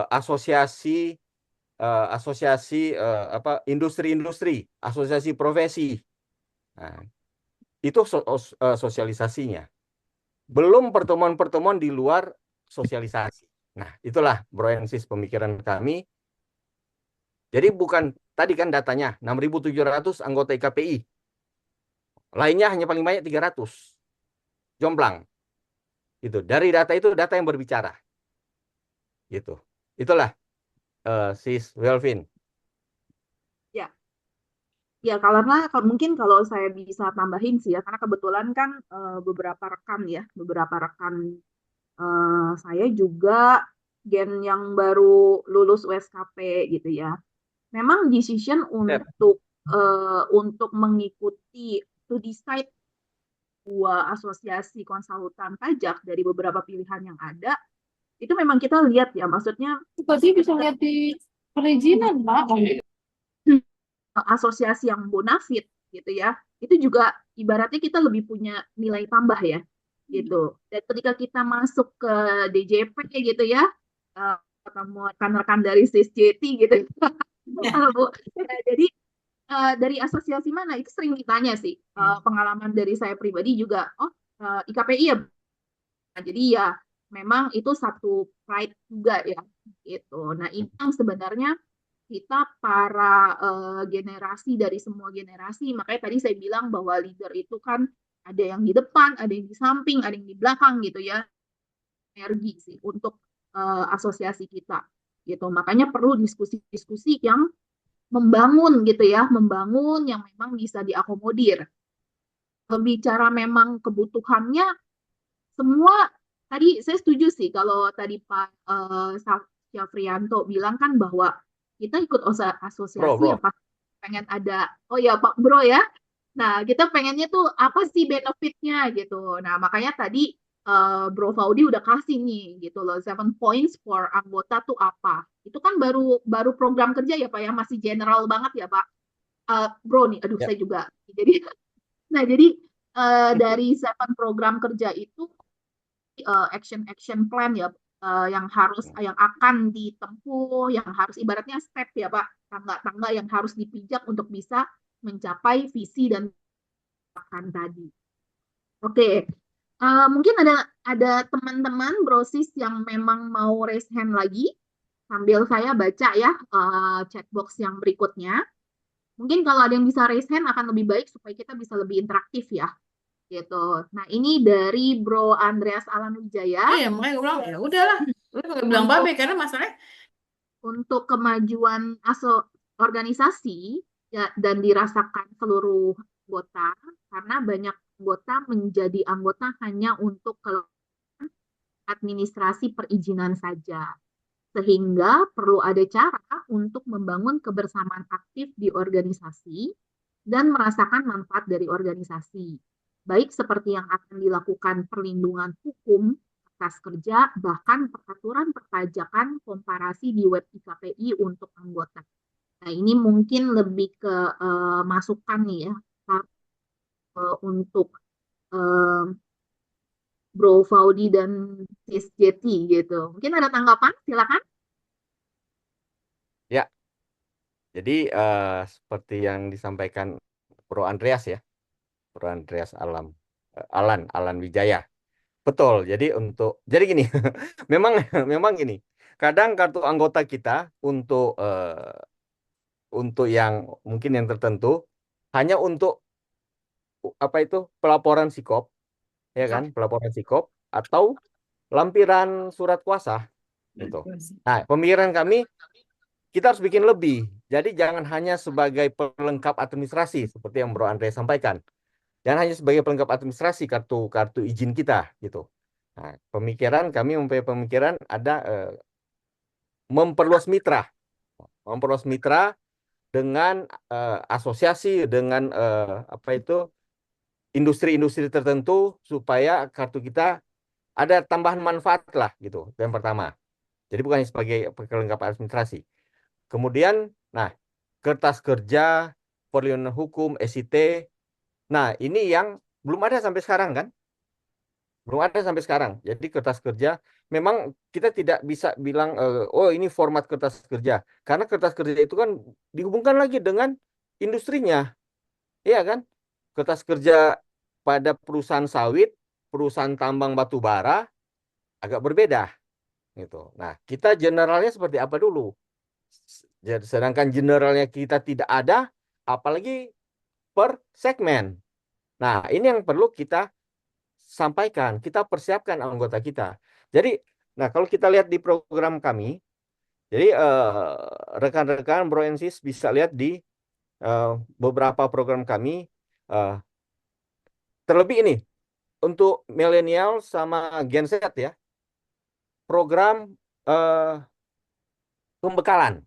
asosiasi industri-industri, asosiasi profesi. Nah, itu sosialisasinya. Belum pertemuan-pertemuan di luar sosialisasi. Nah, itulah Bro and Sis pemikiran kami. Jadi bukan tadi kan datanya 6.700 anggota IKPI. Lainnya hanya paling banyak 300. Jomplang. Gitu. Dari data itu data yang berbicara. Gitu. Itulah Sis Welvin. Ya, karena mungkin kalau saya bisa tambahin sih ya, karena kebetulan kan beberapa rekan saya juga gen yang baru lulus USKP gitu ya. Memang decision untuk mengikuti to decide dua asosiasi konsultan pajak dari beberapa pilihan yang ada, itu memang kita lihat ya, maksudnya Berarti bisa lihat di perizinan, Pak. asosiasi yang bonafit gitu ya, itu juga ibaratnya kita lebih punya nilai tambah ya gitu. Dan ketika kita masuk ke DJP gitu ya, ketemu rekan-rekan dari SISJT gitu. Bu. Nah, jadi dari asosiasi mana itu sering ditanya sih. Pengalaman dari saya pribadi juga, IKPI ya. Nah, jadi ya memang itu satu pride juga ya gitu. Nah, ini yang sebenarnya kita para generasi dari semua generasi, makanya tadi saya bilang bahwa leader itu kan ada yang di depan, ada yang di samping, ada yang di belakang gitu ya, energi sih untuk asosiasi kita gitu. Makanya perlu diskusi-diskusi yang membangun gitu ya, membangun yang memang bisa diakomodir. Bicara memang kebutuhannya, semua tadi saya setuju sih kalau tadi Pak Syafrianto bilang kan bahwa kita ikut asosiasi Bro. yang pasti pengen ada, oh ya Pak Bro ya. Nah, kita pengennya tuh apa sih benefitnya gitu. Nah, makanya tadi Bro Faudi udah kasih nih gitu loh, 7 points for anggota tuh apa. Itu kan baru program kerja ya Pak ya, masih general banget ya Pak. Bro nih, aduh saya juga. Jadi jadi dari 7 program kerja itu action plan ya yang akan ditempuh, yang harus ibaratnya step ya Pak, tangga-tangga yang harus dipijak untuk bisa mencapai visi dan akan tadi. Oke. Mungkin ada teman-teman brosis yang memang mau raise hand lagi sambil saya baca ya chat box yang berikutnya. Mungkin kalau ada yang bisa raise hand akan lebih baik supaya kita bisa lebih interaktif ya. Gitu. Nah, ini dari Bro Andreas Alan Wijaya. Iya, makanya gue bilang, ya udahlah. Lu nggak bilang babe, karena masalahnya Untuk kemajuan organisasi ya, dan dirasakan seluruh anggota, karena banyak anggota menjadi anggota hanya untuk administrasi perizinan saja. Sehingga perlu ada cara untuk membangun kebersamaan aktif di organisasi dan merasakan manfaat dari organisasi. Baik seperti yang akan dilakukan perlindungan hukum atas kerja, bahkan peraturan perpajakan komparasi di web IKPI untuk anggota. Nah, ini mungkin lebih ke masukan nih ya, untuk Bro Faudi dan Sis Jeti gitu. Mungkin ada tanggapan? Silakan. Ya, jadi seperti yang disampaikan Bro Andreas ya, Bro Andreas Alan Wijaya. Betul. Jadi gini, memang gini. Kadang kartu anggota kita untuk yang mungkin yang tertentu hanya untuk apa itu pelaporan sikop, ya kan? Pelaporan sikop atau lampiran surat kuasa gitu. Nah, pemikiran kami kita harus bikin lebih. Jadi jangan hanya sebagai pelengkap administrasi seperti yang Bro Andre sampaikan. Jangan hanya sebagai pelengkap administrasi kartu izin kita gitu. Nah, kami mempunyai pemikiran ada memperluas mitra dengan asosiasi dengan apa itu industri-industri tertentu supaya kartu kita ada tambahan manfaat lah gitu. Itu yang pertama. Jadi bukan hanya sebagai pelengkap administrasi. Kemudian, nah, kertas kerja, perlindungan hukum, SIT. Nah, ini yang belum ada sampai sekarang kan? Belum ada sampai sekarang. Jadi kertas kerja, memang kita tidak bisa bilang, oh ini format kertas kerja. Karena kertas kerja itu kan dihubungkan lagi dengan industrinya. Iya kan? Kertas kerja pada perusahaan sawit, perusahaan tambang batu bara, agak berbeda. Gitu. Nah, kita generalnya seperti apa dulu? Sedangkan generalnya kita tidak ada, apalagi per segmen. Nah, ini yang perlu kita sampaikan, kita persiapkan anggota kita. Jadi, nah kalau kita lihat di program kami, jadi rekan-rekan Bro and Sis bisa lihat di beberapa program kami, terlebih ini untuk milenial sama Gen Z ya, program pembekalan.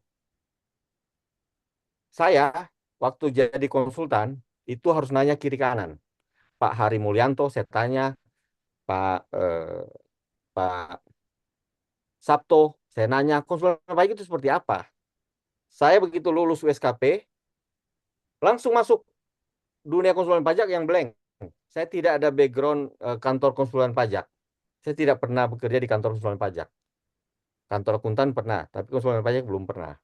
Saya waktu jadi konsultan itu harus nanya kiri kanan. Pak Hari Mulyanto saya tanya, Pak Sabto saya nanya konsultan pajak itu seperti apa. Saya begitu lulus USKP langsung masuk dunia konsultan pajak yang blank. Saya tidak ada background kantor konsultan pajak. Saya tidak pernah bekerja di kantor konsultan pajak. Kantor akuntan pernah, tapi konsultan pajak belum pernah.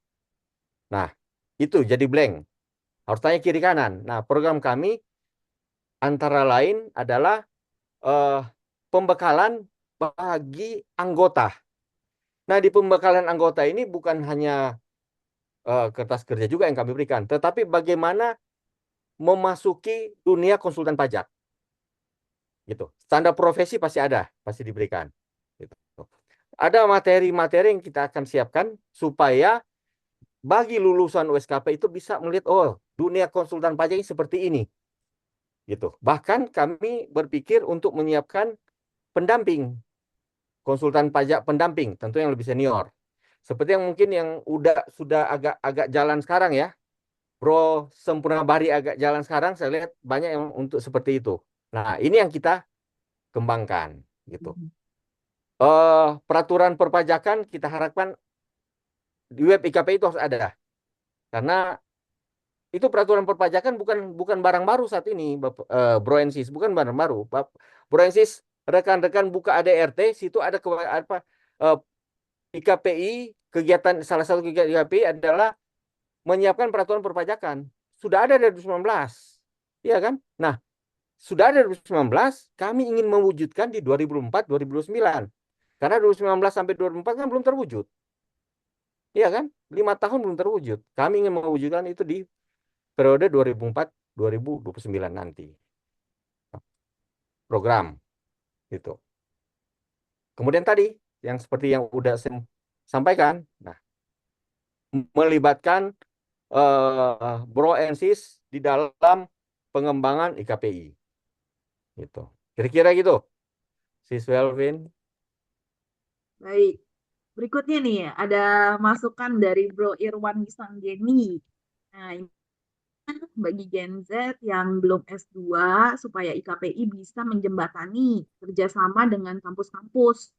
Nah, itu jadi blank. Harus tanya kiri kanan. Nah, program kami antara lain adalah pembekalan bagi anggota. Nah, di pembekalan anggota ini bukan hanya kertas kerja juga yang kami berikan, tetapi bagaimana memasuki dunia konsultan pajak. Gitu. Standar profesi pasti diberikan. Gitu. Ada materi-materi yang kita akan siapkan supaya bagi lulusan USKP itu bisa melihat, oh, dunia konsultan pajak ini seperti ini. Gitu. Bahkan kami berpikir untuk menyiapkan pendamping, konsultan pajak pendamping, tentu yang lebih senior. Seperti yang mungkin yang sudah agak jalan sekarang ya. Bro Sempurna Bahri agak jalan sekarang, saya lihat banyak yang untuk seperti itu. Nah, ini yang kita kembangkan gitu. Peraturan perpajakan kita harapkan di web IKPI itu harus ada. Karena itu peraturan perpajakan bukan barang baru saat ini, Bro and Sis, bukan barang baru. Bro and Sis, rekan-rekan buka ADRT, situ ada IKPI, salah satu kegiatan IKPI adalah menyiapkan peraturan perpajakan. Sudah ada dari 2019. Iya kan? Nah, sudah ada 2019, kami ingin mewujudkan di 2004-2009. Karena 2019 sampai 2004 kan belum terwujud. Iya kan? 5 tahun belum terwujud. Kami ingin mewujudkan itu di periode 2004-2029 nanti. Program. Gitu. Kemudian tadi, yang seperti yang udah saya sampaikan, nah, melibatkan Bro and Sis di dalam pengembangan IKPI. Gitu. Kira-kira gitu. Sis Welvin. Baik. Berikutnya nih, ada masukan dari Bro Irwan Wisanggeni. Nah, ini bagi Gen Z yang belum S2 supaya IKPI bisa menjembatani kerjasama dengan kampus-kampus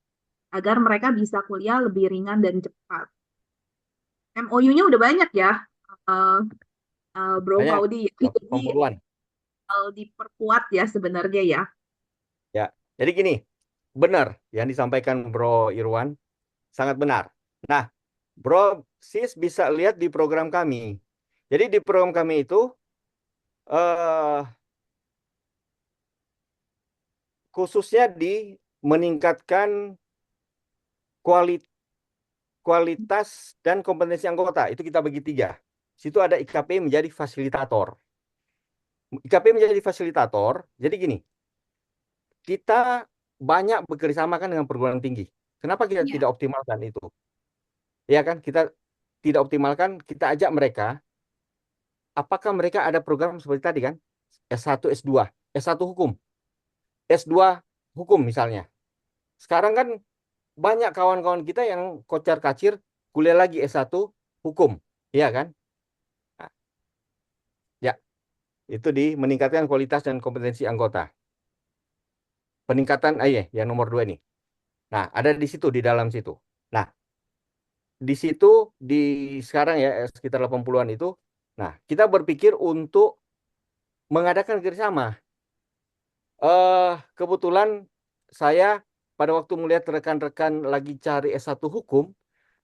agar mereka bisa kuliah lebih ringan dan cepat. MOU-nya udah banyak ya, eh, Bro Banyak Maudi. Jadi pemburuan. diperkuat ya sebenarnya ya. Ya, jadi gini, benar yang disampaikan Bro Irwan, sangat benar. Nah, Bro Sis bisa lihat di program kami. Jadi di program kami itu eh, khususnya di meningkatkan kualitas dan kompetensi anggota. Itu kita bagi tiga. Situ ada IKP menjadi fasilitator. IKP menjadi fasilitator. Jadi gini, kita banyak bekerja sama kan dengan perguruan tinggi. Kenapa kita Ya. tidak optimalkan itu? Ya kan, kita tidak optimalkan, kita ajak mereka, apakah mereka ada program seperti tadi kan? S1, S2, S1 hukum, S2 hukum misalnya. Sekarang kan banyak kawan-kawan kita yang kocar-kacir kuliah lagi S1 hukum, iya kan? Nah, ya, itu di meningkatkan kualitas dan kompetensi anggota. Peningkatan, iya, yang nomor 2 ini. Nah, ada di situ, di dalam situ. Nah, di situ, di sekarang ya, sekitar 80-an itu, nah, kita berpikir untuk mengadakan kerjasama. Kebetulan saya pada waktu melihat rekan-rekan lagi cari S1 hukum,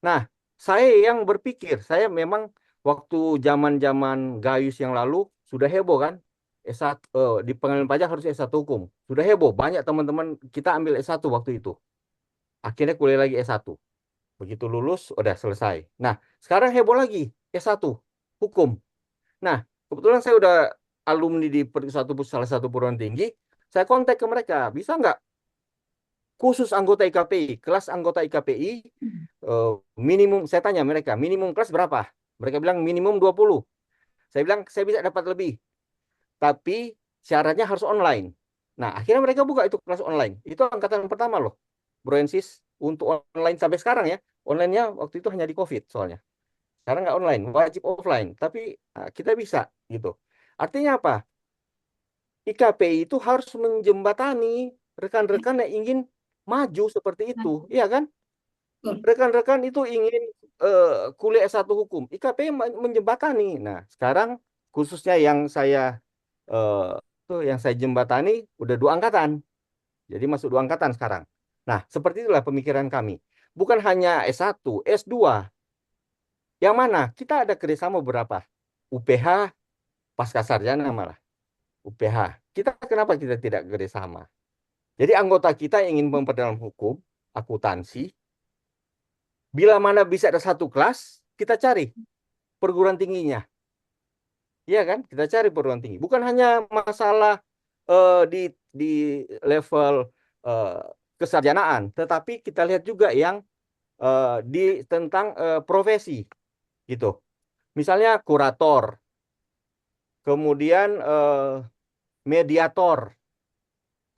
nah, saya yang berpikir, saya memang waktu zaman-zaman Gayus yang lalu sudah heboh kan, S1 di pengadilan pajak harus S1 hukum. Sudah heboh, banyak teman-teman kita ambil S1 waktu itu. Akhirnya kuliah lagi S1. Begitu lulus, udah selesai. Nah, sekarang heboh lagi S1 hukum. Nah, kebetulan saya udah alumni di salah satu perguruan tinggi, saya kontak ke mereka, bisa nggak khusus anggota IKPI, kelas anggota IKPI, eh, minimum, saya tanya mereka, minimum kelas berapa? Mereka bilang minimum 20. Saya bilang, saya bisa dapat lebih, tapi syaratnya harus online. Nah, akhirnya mereka buka itu kelas online. Itu angkatan pertama loh, Broensis, untuk online sampai sekarang ya. Online-nya waktu itu hanya di COVID soalnya. Sekarang nggak online, wajib offline. Tapi kita bisa gitu. Artinya apa? IKPI itu harus menjembatani rekan-rekan yang ingin maju seperti itu, iya kan? Betul. Rekan-rekan itu ingin kuliah S1 hukum, IKPI menjembatani. Nah, sekarang khususnya yang eh, saya jembatani udah 2 angkatan. Jadi masuk 2 angkatan sekarang. Nah, seperti itulah pemikiran kami. Bukan hanya S1, S2. Yang mana? Kita ada kerjasama beberapa. UPH, Pascasarjana malah. UPH. Kenapa kita tidak kerjasama? Jadi anggota kita yang ingin memperdalam hukum, akuntansi, bila mana bisa ada satu kelas, kita cari perguruan tingginya. Iya kan? Kita cari perguruan tinggi. Bukan hanya masalah di level eh, kesarjanaan, tetapi kita lihat juga yang di tentang profesi gitu. Misalnya kurator, kemudian mediator.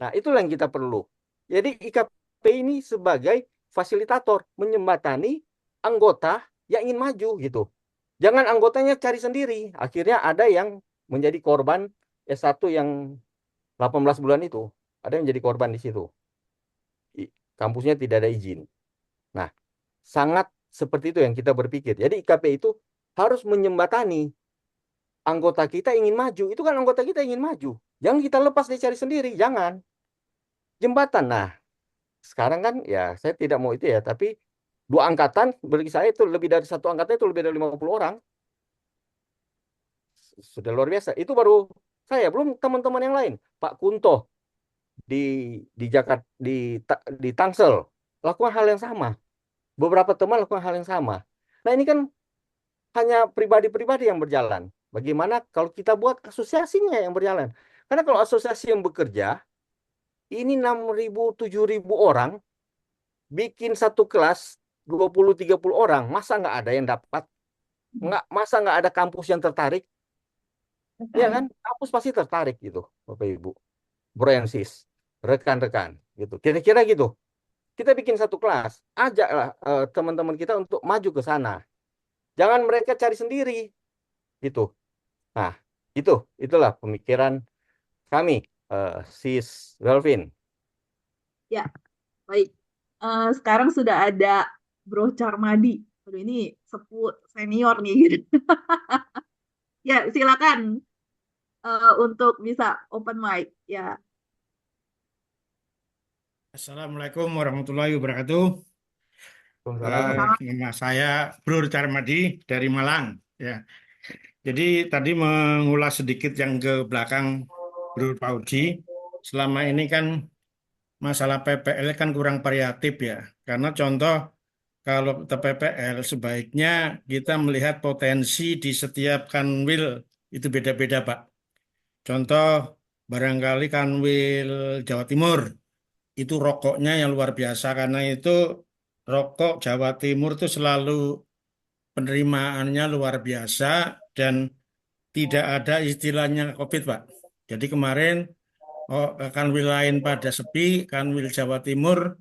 Nah, itulah yang kita perlu. Jadi IKP ini sebagai fasilitator, menyembatani anggota yang ingin maju gitu. Jangan anggotanya cari sendiri. Akhirnya ada yang menjadi korban S1 yang 18 bulan itu. Ada yang jadi korban di situ. Kampusnya tidak ada izin. Nah, sangat seperti itu yang kita berpikir. Jadi IKP itu harus menyembatani anggota kita ingin maju. Itu kan anggota kita ingin maju. Jangan kita lepas dia cari sendiri. Jangan. Jembatan. Nah, sekarang kan ya saya tidak mau itu ya, tapi 2 angkatan bagi saya itu lebih dari 1 angkatan itu lebih dari 50 orang. Sudah luar biasa. Itu baru saya, belum teman-teman yang lain. Pak Kunto di Jakarta, di Tangsel lakukan hal yang sama. Beberapa teman lakukan hal yang sama. Nah, ini kan hanya pribadi-pribadi yang berjalan. Bagaimana kalau kita buat asosiasinya yang berjalan? Karena kalau asosiasi yang bekerja, ini 6.000, 7.000 orang, bikin satu kelas 20-30 orang, masa nggak ada yang dapat? Masa nggak ada kampus yang tertarik? Ya kan? Kampus pasti tertarik gitu, Bapak Ibu. Broensis, rekan-rekan gitu. Kira-kira gitu. kita bikin satu kelas, ajaklah teman-teman kita untuk maju ke sana. Jangan mereka cari sendiri, gitu. Nah, itulah pemikiran kami, Sis Welvin. Ya, baik. Sekarang sudah ada Bro Charmadi. Aduh, ini sepuh senior nih. Ya, silakan untuk bisa open mic. Ya, Assalamualaikum warahmatullahi wabarakatuh. Waalaikumsalam. Nama saya Bro Charmadi dari Malang. Ya, jadi tadi mengulas sedikit yang ke belakang Bro Pauji. Selama ini kan masalah PPL kan kurang variatif ya. Karena contoh kalau PPL sebaiknya kita melihat potensi di setiap kanwil itu beda-beda, Pak. Contoh barangkali kanwil Jawa Timur itu rokoknya yang luar biasa karena itu rokok Jawa Timur itu selalu penerimaannya luar biasa dan tidak ada istilahnya COVID, Pak. Jadi kemarin kanwil lain pada sepi, kanwil Jawa Timur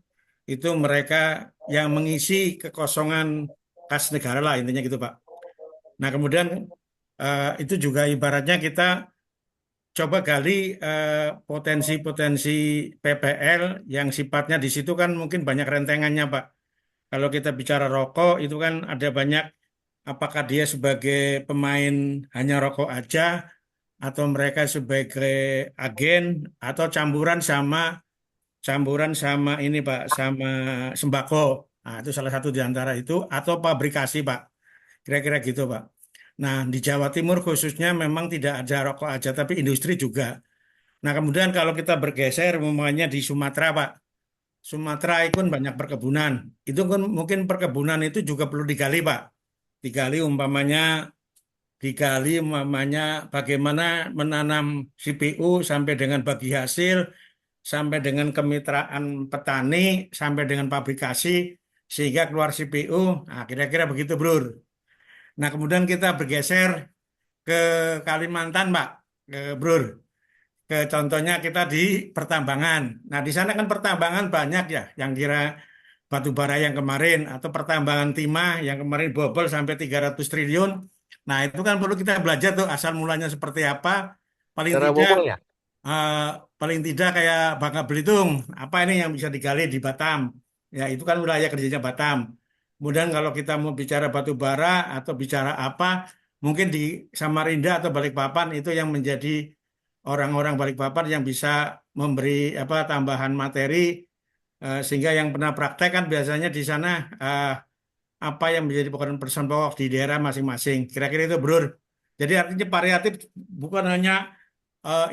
itu mereka yang mengisi kekosongan kas negara lah intinya gitu, Pak. Nah, kemudian itu juga ibaratnya kita coba gali potensi-potensi PPL yang sifatnya di situ kan mungkin banyak rentengannya, Pak. Kalau kita bicara rokok itu kan ada banyak, apakah dia sebagai pemain hanya rokok aja atau mereka sebagai agen atau campuran sama ini, Pak, sama sembako. Nah, itu salah satu di antara itu atau pabrikasi, Pak. Kira-kira gitu, Pak. Nah, di Jawa Timur khususnya memang tidak ada rokok aja tapi industri juga. Nah, kemudian kalau kita bergeser umpamanya di Sumatera, Pak. Sumatera itu kan banyak perkebunan. Itu kan mungkin perkebunan itu juga perlu digali, Pak. Digali umpamanya bagaimana menanam CPU sampai dengan bagi hasil, sampai dengan kemitraan petani, sampai dengan pabrikasi, sehingga keluar CPU. Nah, kira-kira begitu, Bro. Nah, kemudian kita bergeser ke Kalimantan, Pak, ke Bro. Ke contohnya kita di pertambangan. Nah, di sana kan pertambangan banyak ya, yang kira batu bara yang kemarin atau pertambangan timah yang kemarin bobol sampai 300 triliun. Nah, itu kan perlu kita belajar tuh asal mulanya seperti apa. Paling Cara tidak bobolnya. eh, paling tidak kayak Bangka Belitung, apa ini yang bisa digali di Batam. Ya, itu kan wilayah kerjanya Batam. Kemudian kalau kita mau bicara batu bara atau bicara apa, mungkin di Samarinda atau Balikpapan itu yang menjadi orang-orang Balikpapan yang bisa memberi apa tambahan materi sehingga yang pernah praktek kan biasanya di sana eh, apa yang menjadi pekerjaan person pokok di daerah masing-masing. Kira-kira itu, Bro. Jadi artinya variatif bukan hanya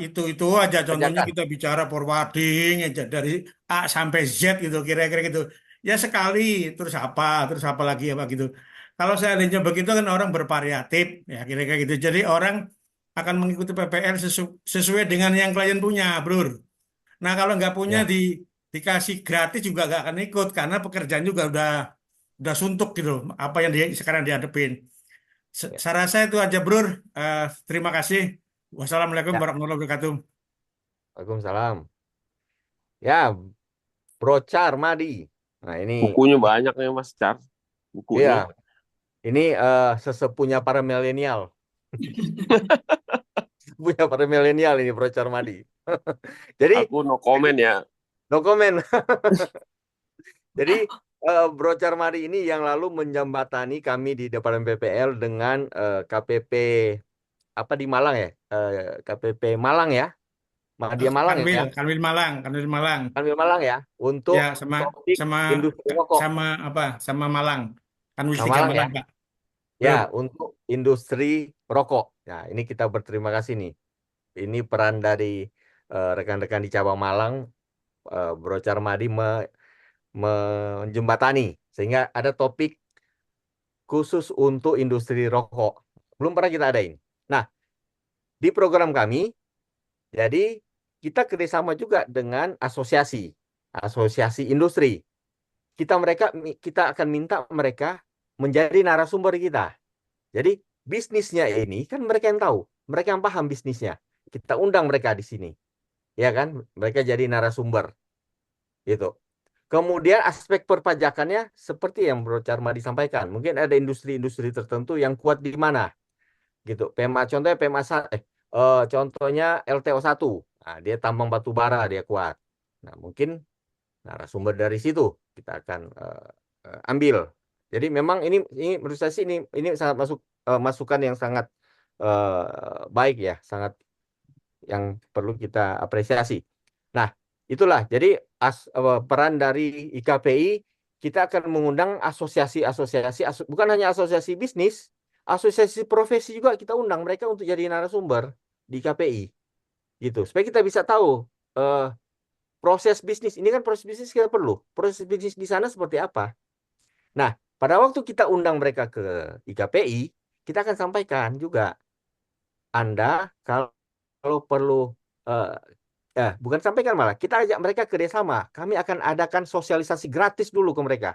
itu aja. Contohnya Kerjakan. kita bicara forwarding aja dari A sampai Z gitu, kira-kira gitu. Ya sekali, terus apa lagi apa gitu. Kalau saya lihatnya begitu kan orang bervariatif, ya kira-kira gitu. Jadi orang akan mengikuti PPL sesuai dengan yang klien punya, Bro. Nah, kalau nggak punya Ya, dikasih gratis juga nggak akan ikut karena pekerjaan juga udah suntuk gitu apa yang dia sekarang dihadapin. ya, Saya rasa itu aja, Bro. Terima kasih. Wassalamualaikum ya. warahmatullahi wabarakatuh. Waalaikumsalam. Ya, Brochar Madi. Nah, ini Bukunya banyak ya Mas Char. Bukunya. iya, ini sesepunya para milenial. Punya para milenial ini Brochar Madi. Jadi, Aku no comment ya. no comment. Jadi Bro Charmadi ini yang lalu menjembatani kami di Departemen PPL dengan KPP apa di Malang ya? KPP Malang ya? Dia Malang ya? Kanwil Malang, Kanwil Malang. Kanwil Malang ya? Untuk Ya, sama topik sama industri rokok. sama apa? Sama Malang. Kanwil Nah, 3 Malang ya? Malang, Pak. Ya, Bro. untuk industri rokok. Nah, ini kita berterima kasih nih. Ini peran dari rekan-rekan di cabang Malang, Bro Charmadi menjembatani sehingga ada topik khusus untuk industri rokok. Belum pernah kita adain. Nah, di program kami, jadi kita kerjasama juga dengan asosiasi industri. Kita akan minta mereka menjadi narasumber kita. Jadi bisnisnya ini kan mereka yang tahu, mereka yang paham bisnisnya. Kita undang mereka di sini, ya kan? Mereka jadi narasumber, gitu. Kemudian aspek perpajakannya seperti yang Bro Charmadi sampaikan. Mungkin ada industri-industri tertentu yang kuat di mana gitu. Contohnya contohnya LTO1. Nah, dia tambang batu bara dia kuat. Nah, mungkin narasumber dari situ kita akan ambil. Jadi memang ini menurut saya sih ini sangat masukan yang sangat baik ya, sangat yang perlu kita apresiasi. Nah, itulah jadi peran dari IKPI, kita akan mengundang asosiasi-asosiasi, bukan hanya asosiasi bisnis, asosiasi profesi juga kita undang mereka untuk jadi narasumber di IKPI, gitu. Supaya kita bisa tahu proses bisnis. Ini kan proses bisnis kita perlu. Proses bisnis di sana seperti apa? Nah, pada waktu kita undang mereka ke IKPI, kita akan sampaikan juga, Anda kalau perlu bukan sampaikan, malah kita ajak mereka kerjasama. Kami akan adakan sosialisasi gratis dulu ke mereka,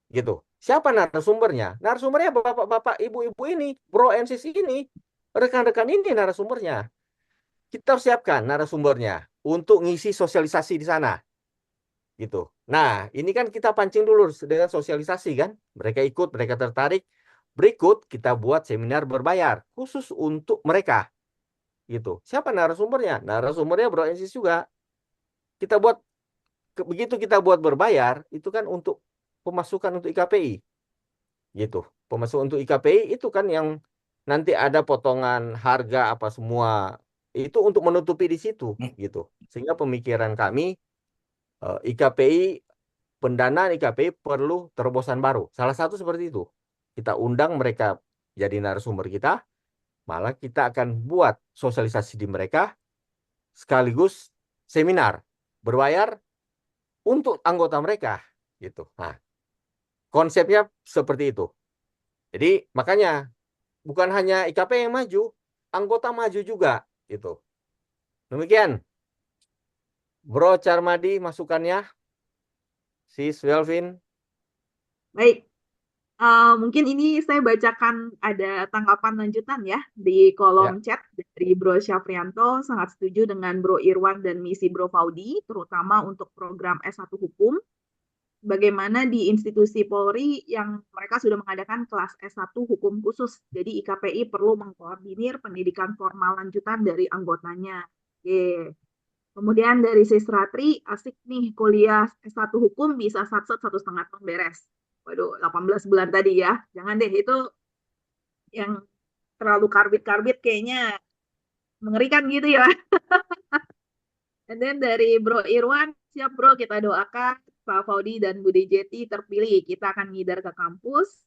gitu. Siapa narasumbernya? Narasumbernya bapak-bapak, ibu-ibu ini, Bro NCC ini, rekan-rekan ini narasumbernya. Kita harus siapkan narasumbernya untuk ngisi sosialisasi di sana, gitu. Nah, ini kan kita pancing dulu dengan sosialisasi kan, mereka ikut, mereka tertarik. Berikut kita buat seminar berbayar khusus untuk mereka, gitu. Siapa narasumbernya? Narasumbernya Bro NCC juga. Kita buat begitu kita buat berbayar itu kan untuk pemasukan untuk IKPI, gitu. Pemasukan untuk IKPI itu kan yang nanti ada potongan harga apa semua itu untuk menutupi di situ, gitu. Sehingga pemikiran kami IKPI, pendanaan IKPI perlu terobosan baru. Salah satu seperti itu. Kita undang mereka jadi narasumber kita, malah kita akan buat sosialisasi di mereka sekaligus seminar berbayar untuk anggota mereka, gitu. Nah, konsepnya seperti itu. Jadi makanya bukan hanya IKP yang maju, anggota maju juga, gitu. Demikian, Bro Charmadi masukannya, Sis Welvin. Baik, mungkin ini saya bacakan ada tanggapan lanjutan ya di kolom Ya. chat dari Bro Syafrianto, sangat setuju dengan Bro Irwan dan misi Bro Faudi, terutama untuk program S1 Hukum. Bagaimana di institusi Polri yang mereka sudah mengadakan kelas S1 Hukum khusus. Jadi IKPI perlu mengkoordinir pendidikan formal lanjutan dari anggotanya. Oke. Kemudian dari Sisratri, asik nih kuliah S1 Hukum bisa satset 1,5 tahun beres. Waduh, 18 bulan tadi ya. Jangan deh, itu yang terlalu karbit-karbit kayaknya mengerikan gitu ya. Dan then dari Bro Irwan, siap bro, kita doakan Pak Faudi dan Budi Jeti terpilih. Kita akan ngidar ke kampus.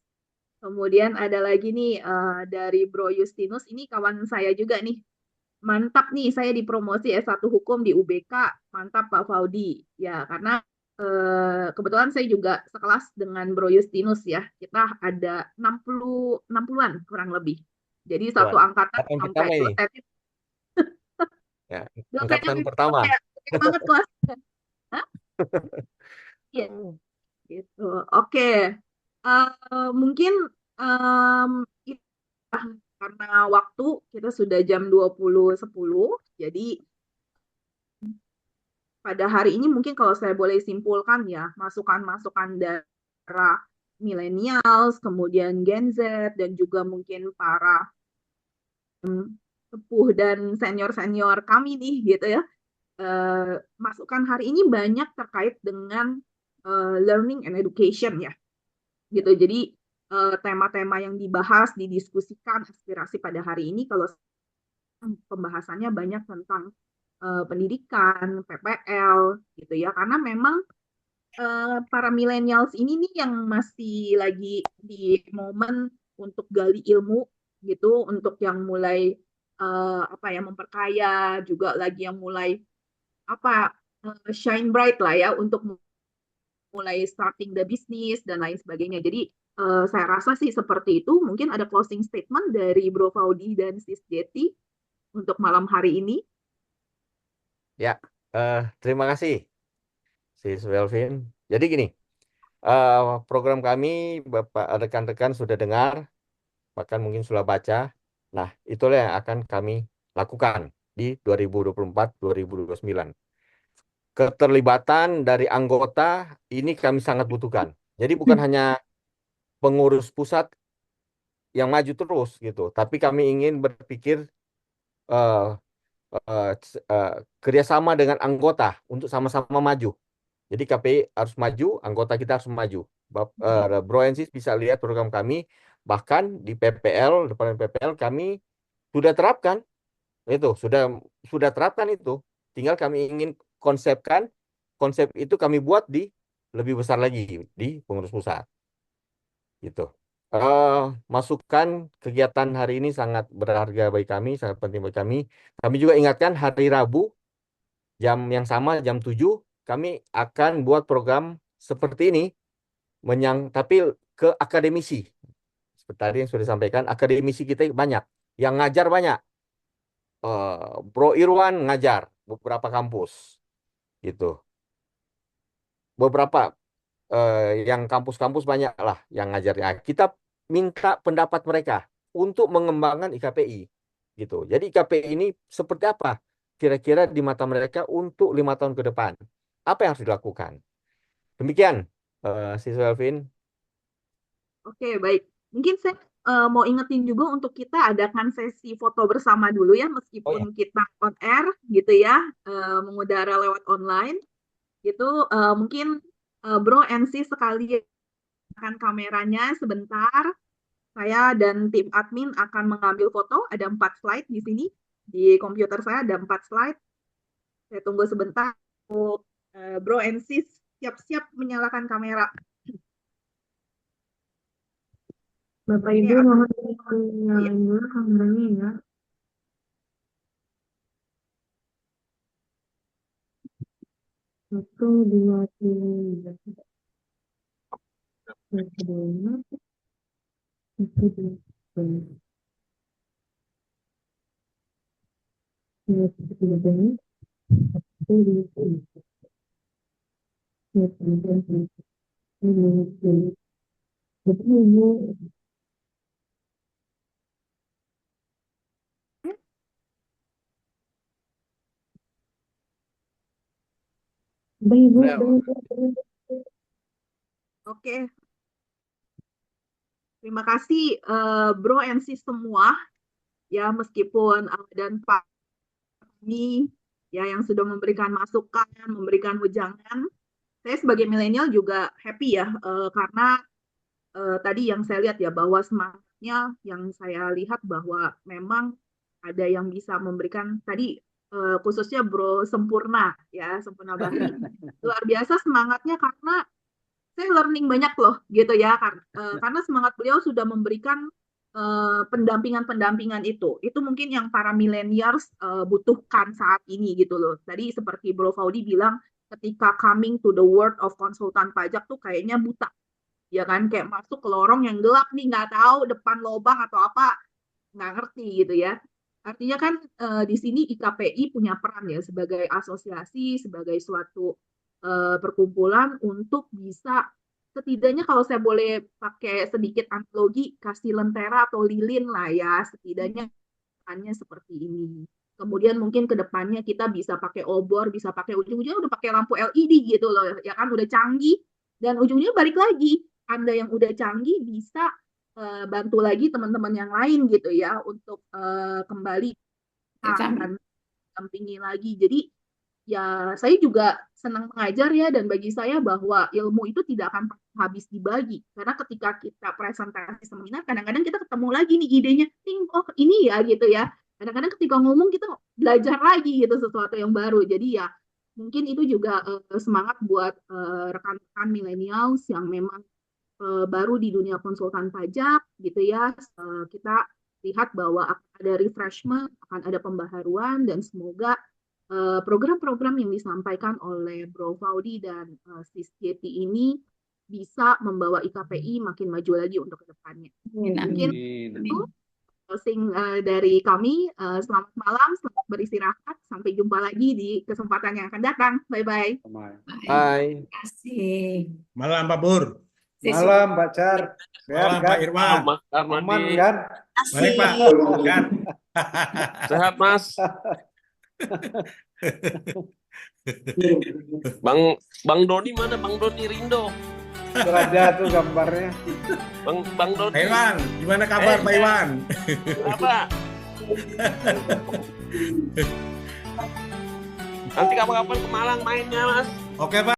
Kemudian ada lagi nih dari Bro Justinus, ini kawan saya juga nih. Mantap nih, saya dipromosi S1 Hukum di UBK. Mantap Pak Faudi. Ya, karena kebetulan saya juga sekelas dengan Bro Justinus ya. Kita ada 60-an kurang lebih. Jadi satu Wah, angkatan angkatan sampai pertama ini. dosen. Ya, Dosennya angkatan pertama. kayak banget kelasnya. Hah? Iya, gitu. Oke. Mungkin itu karena waktu kita sudah jam 20.10. Jadi pada hari ini mungkin kalau saya boleh simpulkan ya, masukan-masukan dari millennials, kemudian Gen Z, dan juga mungkin para sepuh dan senior-senior kami nih gitu ya. Masukan hari ini banyak terkait dengan learning and education ya. Gitu. Jadi tema-tema yang dibahas, didiskusikan, aspirasi pada hari ini kalau pembahasannya banyak tentang pendidikan, PPL gitu ya. Karena memang para millennials ini nih yang masih lagi di momen untuk gali ilmu gitu, untuk yang mulai apa ya memperkaya, juga lagi yang mulai apa shine bright lah ya untuk mulai starting the business dan lain sebagainya. Jadi saya rasa sih seperti itu. Mungkin ada closing statement dari Bro Faudi dan Sis Jeti untuk malam hari ini. Ya, terima kasih, Sis Welvin. Jadi gini, program kami, Bapak rekan-rekan sudah dengar, bahkan mungkin sudah baca. Nah, itulah yang akan kami lakukan di 2024-2029. keterlibatan dari anggota ini kami sangat butuhkan. Jadi bukan hanya pengurus pusat yang maju terus gitu, tapi kami ingin berpikir eh, kerjasama dengan anggota untuk sama-sama maju. Jadi KPI harus maju, anggota kita harus maju. Bro and Sis bisa lihat program kami, bahkan di PPL, departemen PPL kami sudah terapkan itu, sudah terapkan itu. Tinggal kami ingin konsepkan, konsep itu kami buat di lebih besar lagi di pengurus pusat. Gitu. Masukan kegiatan hari ini sangat berharga bagi kami, sangat penting bagi kami. Kami juga ingatkan hari Rabu jam yang sama, jam 7, kami akan buat program seperti ini, tapi ke akademisi. Seperti tadi yang sudah disampaikan, akademisi kita banyak, yang ngajar banyak. Bro Irwan ngajar beberapa kampus, gitu. Beberapa yang kampus-kampus banyak lah yang ngajarnya. Kita minta pendapat mereka untuk mengembangkan IKPI, gitu. Jadi IKPI ini seperti apa kira-kira di mata mereka untuk 5 tahun ke depan? Apa yang harus dilakukan? Demikian, Siswa Elvin. Oke, baik. Mungkin saya mau ingetin juga untuk kita adakan sesi foto bersama dulu ya, meskipun kita on air gitu ya, mengudara lewat online. Gitu, mungkin Bro and Sis sekalian akan kameranya sebentar. Saya dan tim admin akan mengambil foto. Ada 4 slide di sini. Di komputer saya ada 4 slide. Saya tunggu sebentar. Bro and Sis siap-siap menyalakan kamera. Bapak Ini Ibu akan- mohon dinyalain dulu kameranya ya. Satu, dua, tiga. Satu, dua. Satu, dua, tiga. Satu, dua, tiga. Satu, dua, tiga. Satu, dua, tiga. Satu, dua, tiga. Satu, dua. Bapak Ibu, Udah. Oke. Terima kasih Bro and Sis semua ya, meskipun dan Pak kami ya yang sudah memberikan masukan, memberikan wejangan. Saya sebagai milenial juga happy ya karena tadi yang saya lihat ya bahwa semangatnya yang saya lihat bahwa memang ada yang bisa memberikan tadi khususnya Bro Sempurna ya, Sempurna Bahri luar biasa semangatnya karena saya learning banyak loh gitu ya karena semangat beliau sudah memberikan pendampingan-pendampingan itu mungkin yang para millennials butuhkan saat ini gitu loh. Tadi seperti Bro Faudi bilang ketika coming to the world of konsultan pajak tuh kayaknya buta ya kan, kayak masuk ke lorong yang gelap nih, nggak tahu depan lobang atau apa, nggak ngerti gitu ya. Artinya kan di sini IKPI punya peran ya sebagai asosiasi, sebagai suatu perkumpulan untuk bisa setidaknya kalau saya boleh pakai sedikit analogi, kasih lentera atau lilin lah ya, setidaknya hanya seperti ini. Kemudian mungkin ke depannya kita bisa pakai obor, bisa pakai ujung-ujungnya udah pakai lampu LED gitu loh, ya kan udah canggih. Dan ujungnya balik lagi, Anda yang udah canggih bisa bantu lagi teman-teman yang lain gitu ya untuk kembali akan dampingi lagi. Jadi ya saya juga senang mengajar ya, dan bagi saya bahwa ilmu itu tidak akan habis dibagi karena ketika kita presentasi seminar kadang-kadang kita ketemu lagi nih idenya, oh ini ya gitu ya, kadang-kadang ketika ngomong kita belajar lagi gitu sesuatu yang baru. Jadi ya mungkin itu juga semangat buat rekan-rekan millennials yang memang baru di dunia konsultan pajak gitu ya. Kita lihat bahwa akan ada refreshment, akan ada pembaharuan, dan semoga program-program yang disampaikan oleh Bro Faudi dan Sis Yeti ini bisa membawa IKPI makin maju lagi untuk kedepannya. Mungkin itu closing dari kami. Selamat malam, selamat beristirahat. Sampai jumpa lagi di kesempatan yang akan datang. Bye-bye. Hai. Terima kasih. Malam Pak Pur. Malam Pak Char. Sehat Malam kan? Pak Irwan. Mas Aman Armadi. kan? Baik Pak. Sehat. Sehat, Mas. Bang Doni mana? Bang Doni Rindo. Itu ada tuh gambarnya. Bang Doni. Pak Iwan, gimana kabar Pak Iwan? Apa? Nanti kapan-kapan ke Malang mainnya, Mas. Oke Pak.